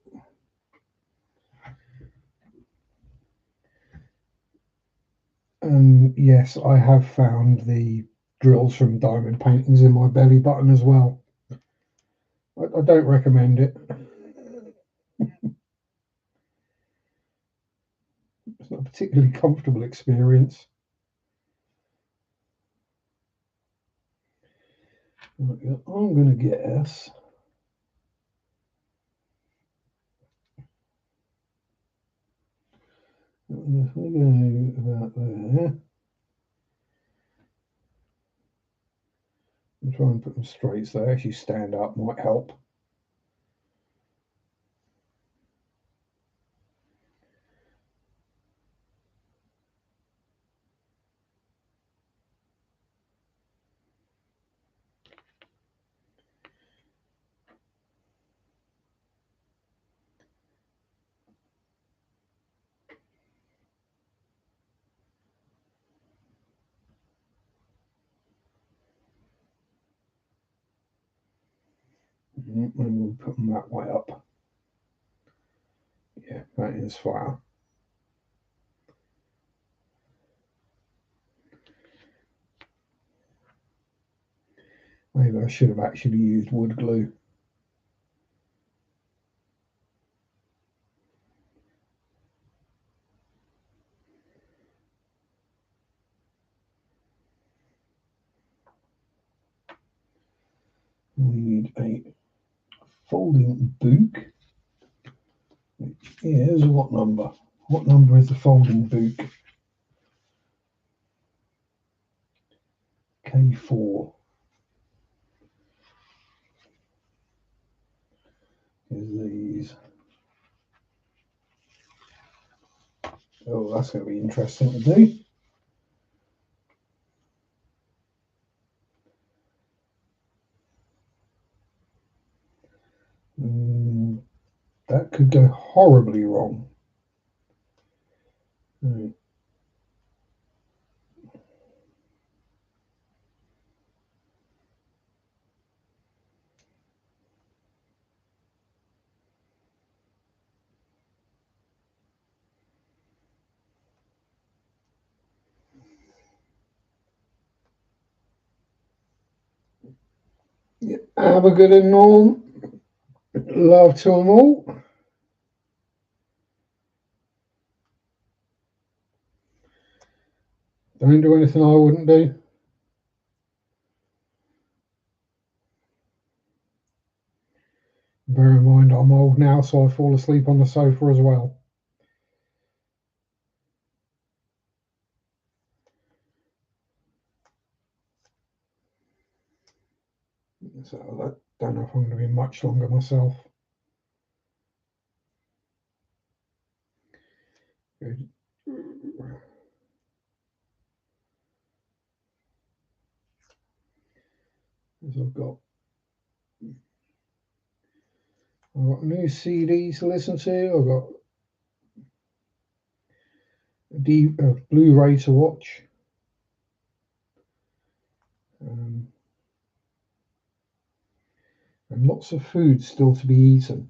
And yes, I have found the drills from diamond paintings in my belly button as well. I don't recommend it. It's not a particularly comfortable experience. I'm going to guess we're going to go about there. I'll try and put them straight so they actually stand up, might help. And we'll put them that way up. Yeah, that is fire. Maybe I should have actually used wood glue. We need a folding book, which is what number? What number is the folding book? K4 is these. Oh, that's going to be interesting to do. could go horribly wrong. Right. Yeah. Have a good and Norm. Love to them all. Don't do anything I wouldn't do. Bear in mind, I'm old now, so I fall asleep on the sofa as well. So I don't know if I'm going to be much longer myself. Good. As I've got new CDs to listen to. I've got a Blu-ray to watch. And lots of food still to be eaten.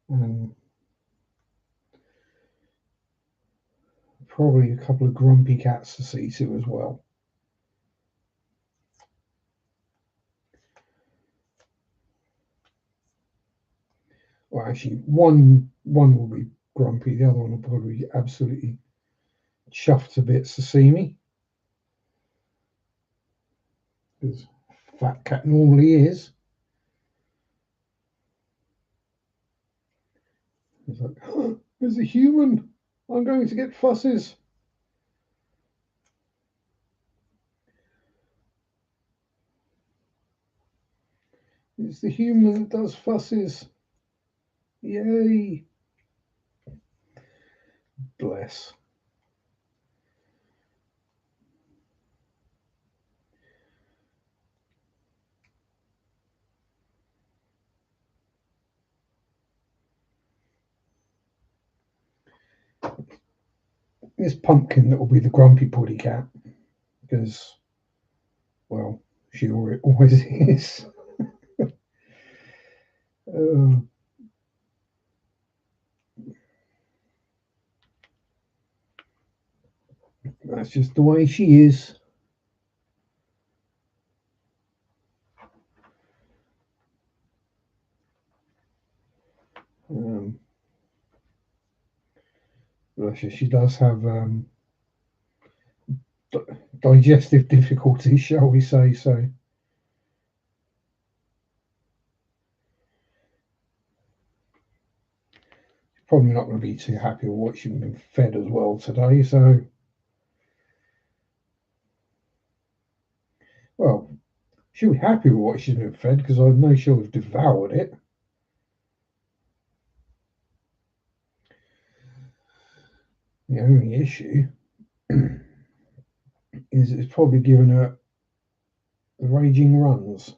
And probably a couple of grumpy cats to see to as well. Well, actually, one will be grumpy. The other one will probably be absolutely chuffed to bits to see me, because fat cat normally is. He's like, oh, there's a human. I'm going to get fusses. It's the human that does fusses. Yay. Bless. It's Pumpkin that will be the grumpy puddy cat, because, well, she always is. That's just the way she is. She does have digestive difficulties, shall we say so. Probably not going to be too happy with what she's been fed as well today. So, well, she'll be happy with what she's been fed, because I know she'll have devoured it. The only issue is it's probably given her raging runs.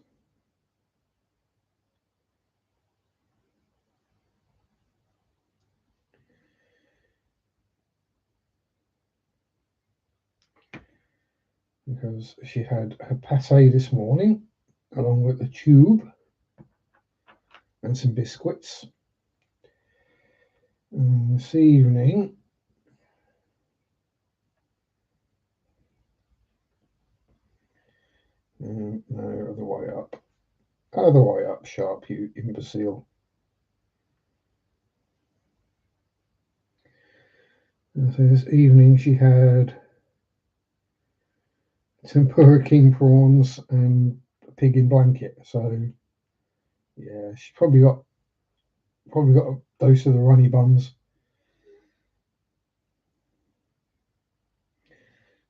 Because she had her pate this morning, along with a tube and some biscuits. And this evening, no, other way up. Other way up, Sharpe, you imbecile. And so this evening she had tempura king prawns and a pig in blanket. So yeah, she probably got a dose of the runny buns.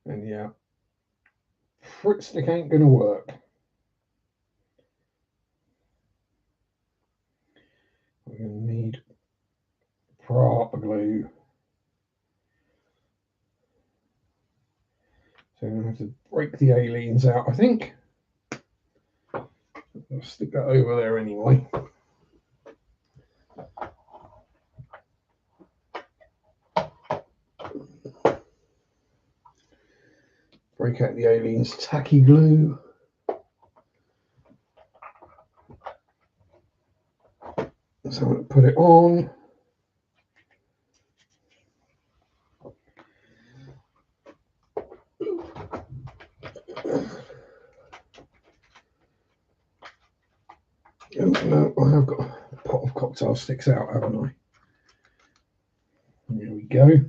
And yeah, Fritz stick ain't gonna work. We're gonna need proper glue. So I'm gonna have to break the aliens out, I think. I'll stick that over there anyway. Break out the Alien's tacky glue. So I'm going to put it on. Oh, no, I have got a pot of cocktail sticks out, haven't I? There we go.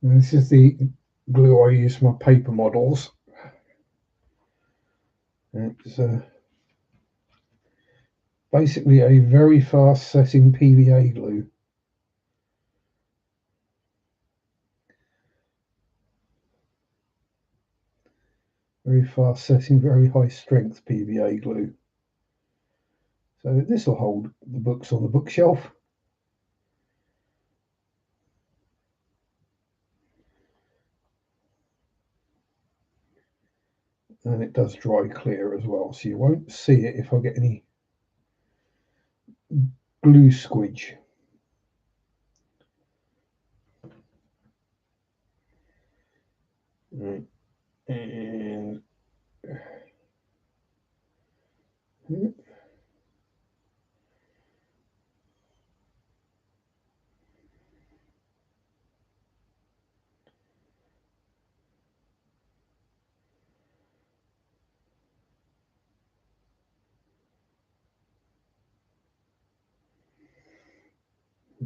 And this is the glue I use for my paper models. It's basically a very fast setting PVA glue. Very fast setting, very high strength PVA glue. So this will hold the books on the bookshelf. And it does dry clear as well, so you won't see it if I get any glue squidge. Right. And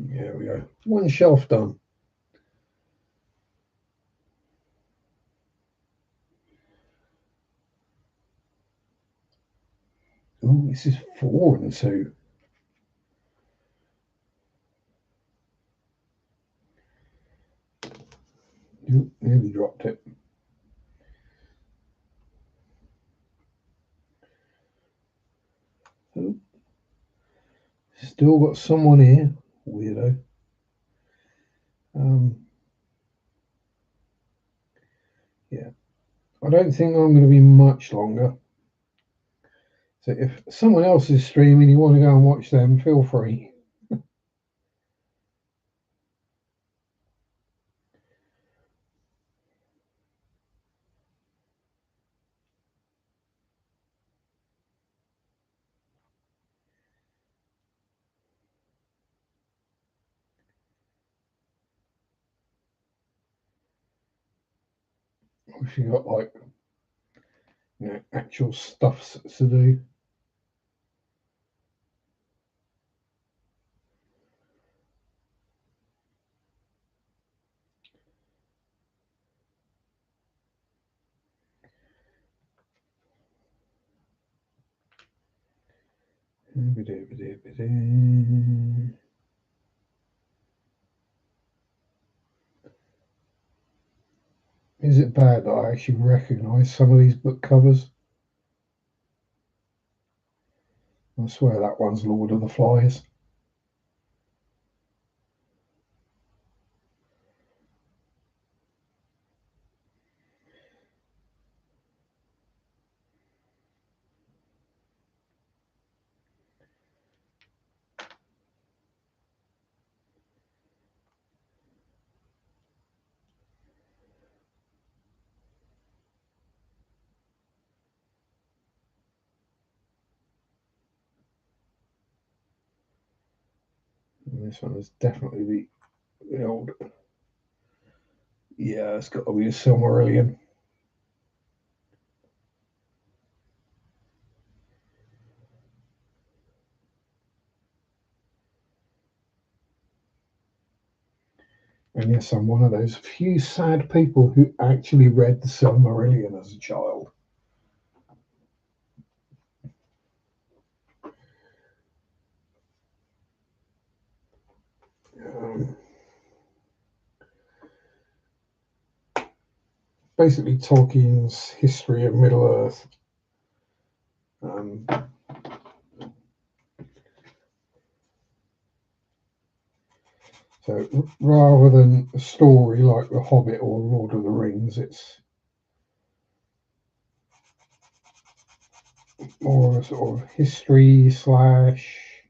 there we go. One shelf done. Oh, this is 4 and 2. Ooh, nearly dropped it. Ooh. Still got someone here, weirdo. Yeah, I don't think I'm going to be much longer. So if someone else is streaming, you want to go and watch them, feel free. If you got like, you know, actual stuffs to do. Is it bad that I actually recognise some of these book covers? I swear that one's Lord of the Flies. And this one is definitely the old. Yeah, it's got to be a Silmarillion. And yes, I'm one of those few sad people who actually read the Silmarillion as a child. Basically, Tolkien's history of Middle Earth. So rather than a story like The Hobbit or Lord of the Rings, it's more a sort of history slash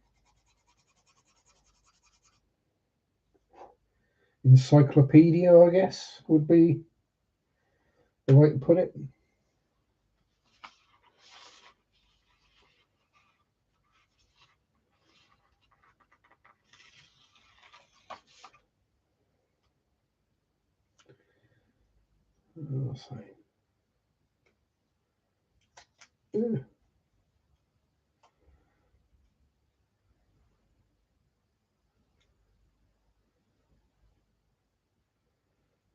encyclopedia, I guess, would be the way to put it. So, yeah.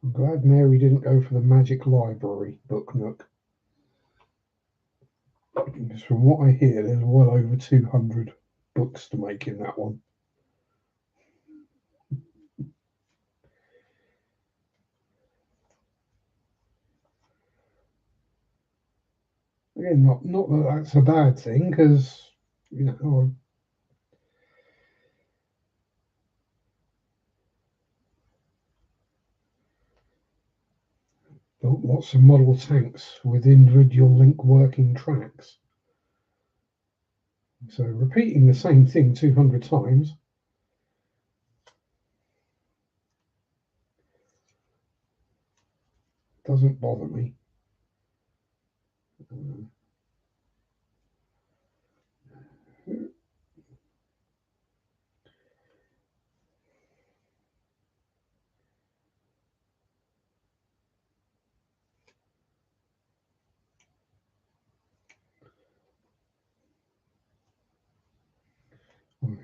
I'm glad Mary didn't go for the Magic Library book nook. Because from what I hear, there's well over 200 books to make in that one. Again, not that that's a bad thing, because you know I've built lots of model tanks with individual link working tracks. So repeating the same thing 200 times doesn't bother me.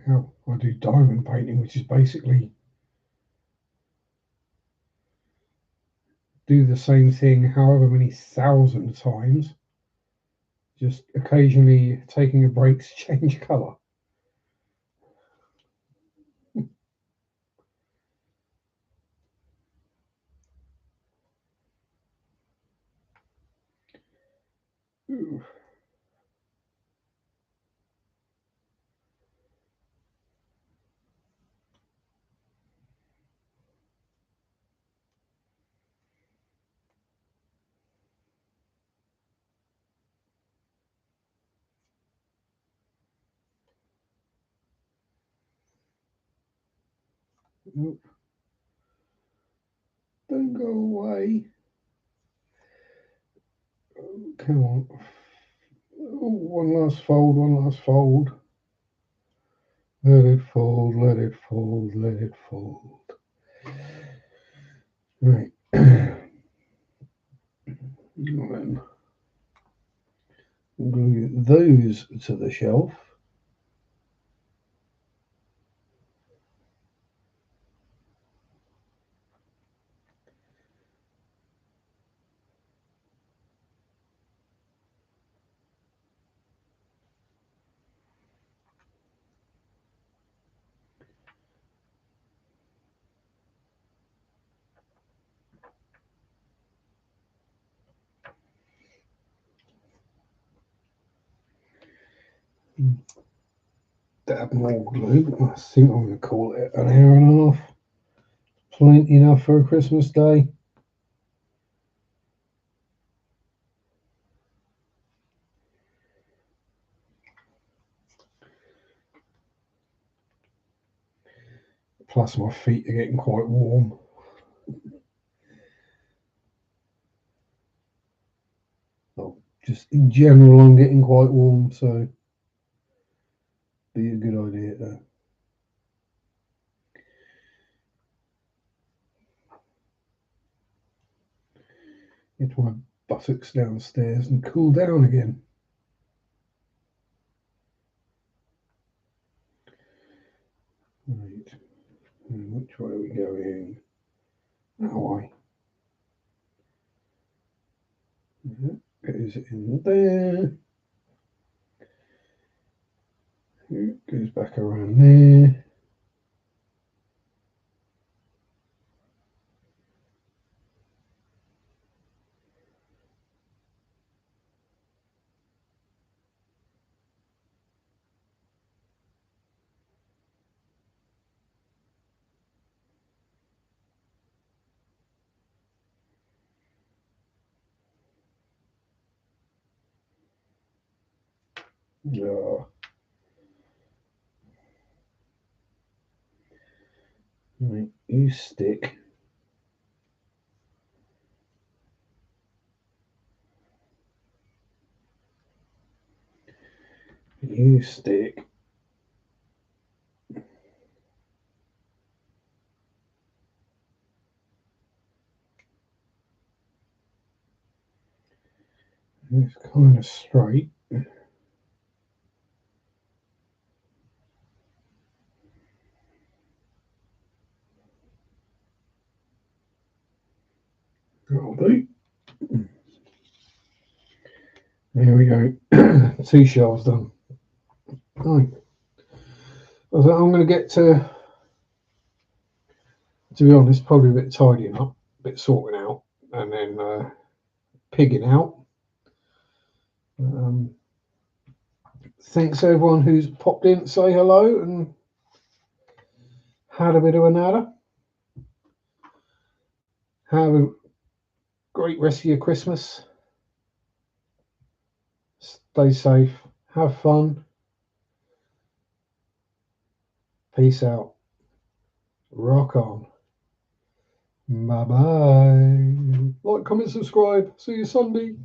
How I do diamond painting, which is basically do the same thing however many thousand times, just occasionally taking a break to change colour. Ooh. Nope. Don't go away. Oh, come on. Oh, one last fold, one last fold. Let it fold, let it fold, let it fold. Right. Then glue those to the shelf. Dab more glue. I think I'm going to call it an hour and a half. Plenty enough for a Christmas day. Plus, my feet are getting quite warm. Well, just in general, I'm getting quite warm, so be a good idea to get my buttocks downstairs and cool down again. Right, and which way are we going? That way. Goes in there. Goes back around there. Yeah. Right, you stick. You stick. It's kind of straight. That'll do. There we go. 2 shells done. Right. I'm going to get to be honest, probably a bit tidying up, a bit sorting out, and then pigging out. Thanks everyone who's popped in to say hello and had a bit of a nada. Have a great rest of your Christmas. Stay safe. Have fun. Peace out. Rock on. Bye bye. Like, comment, subscribe. See you Sunday.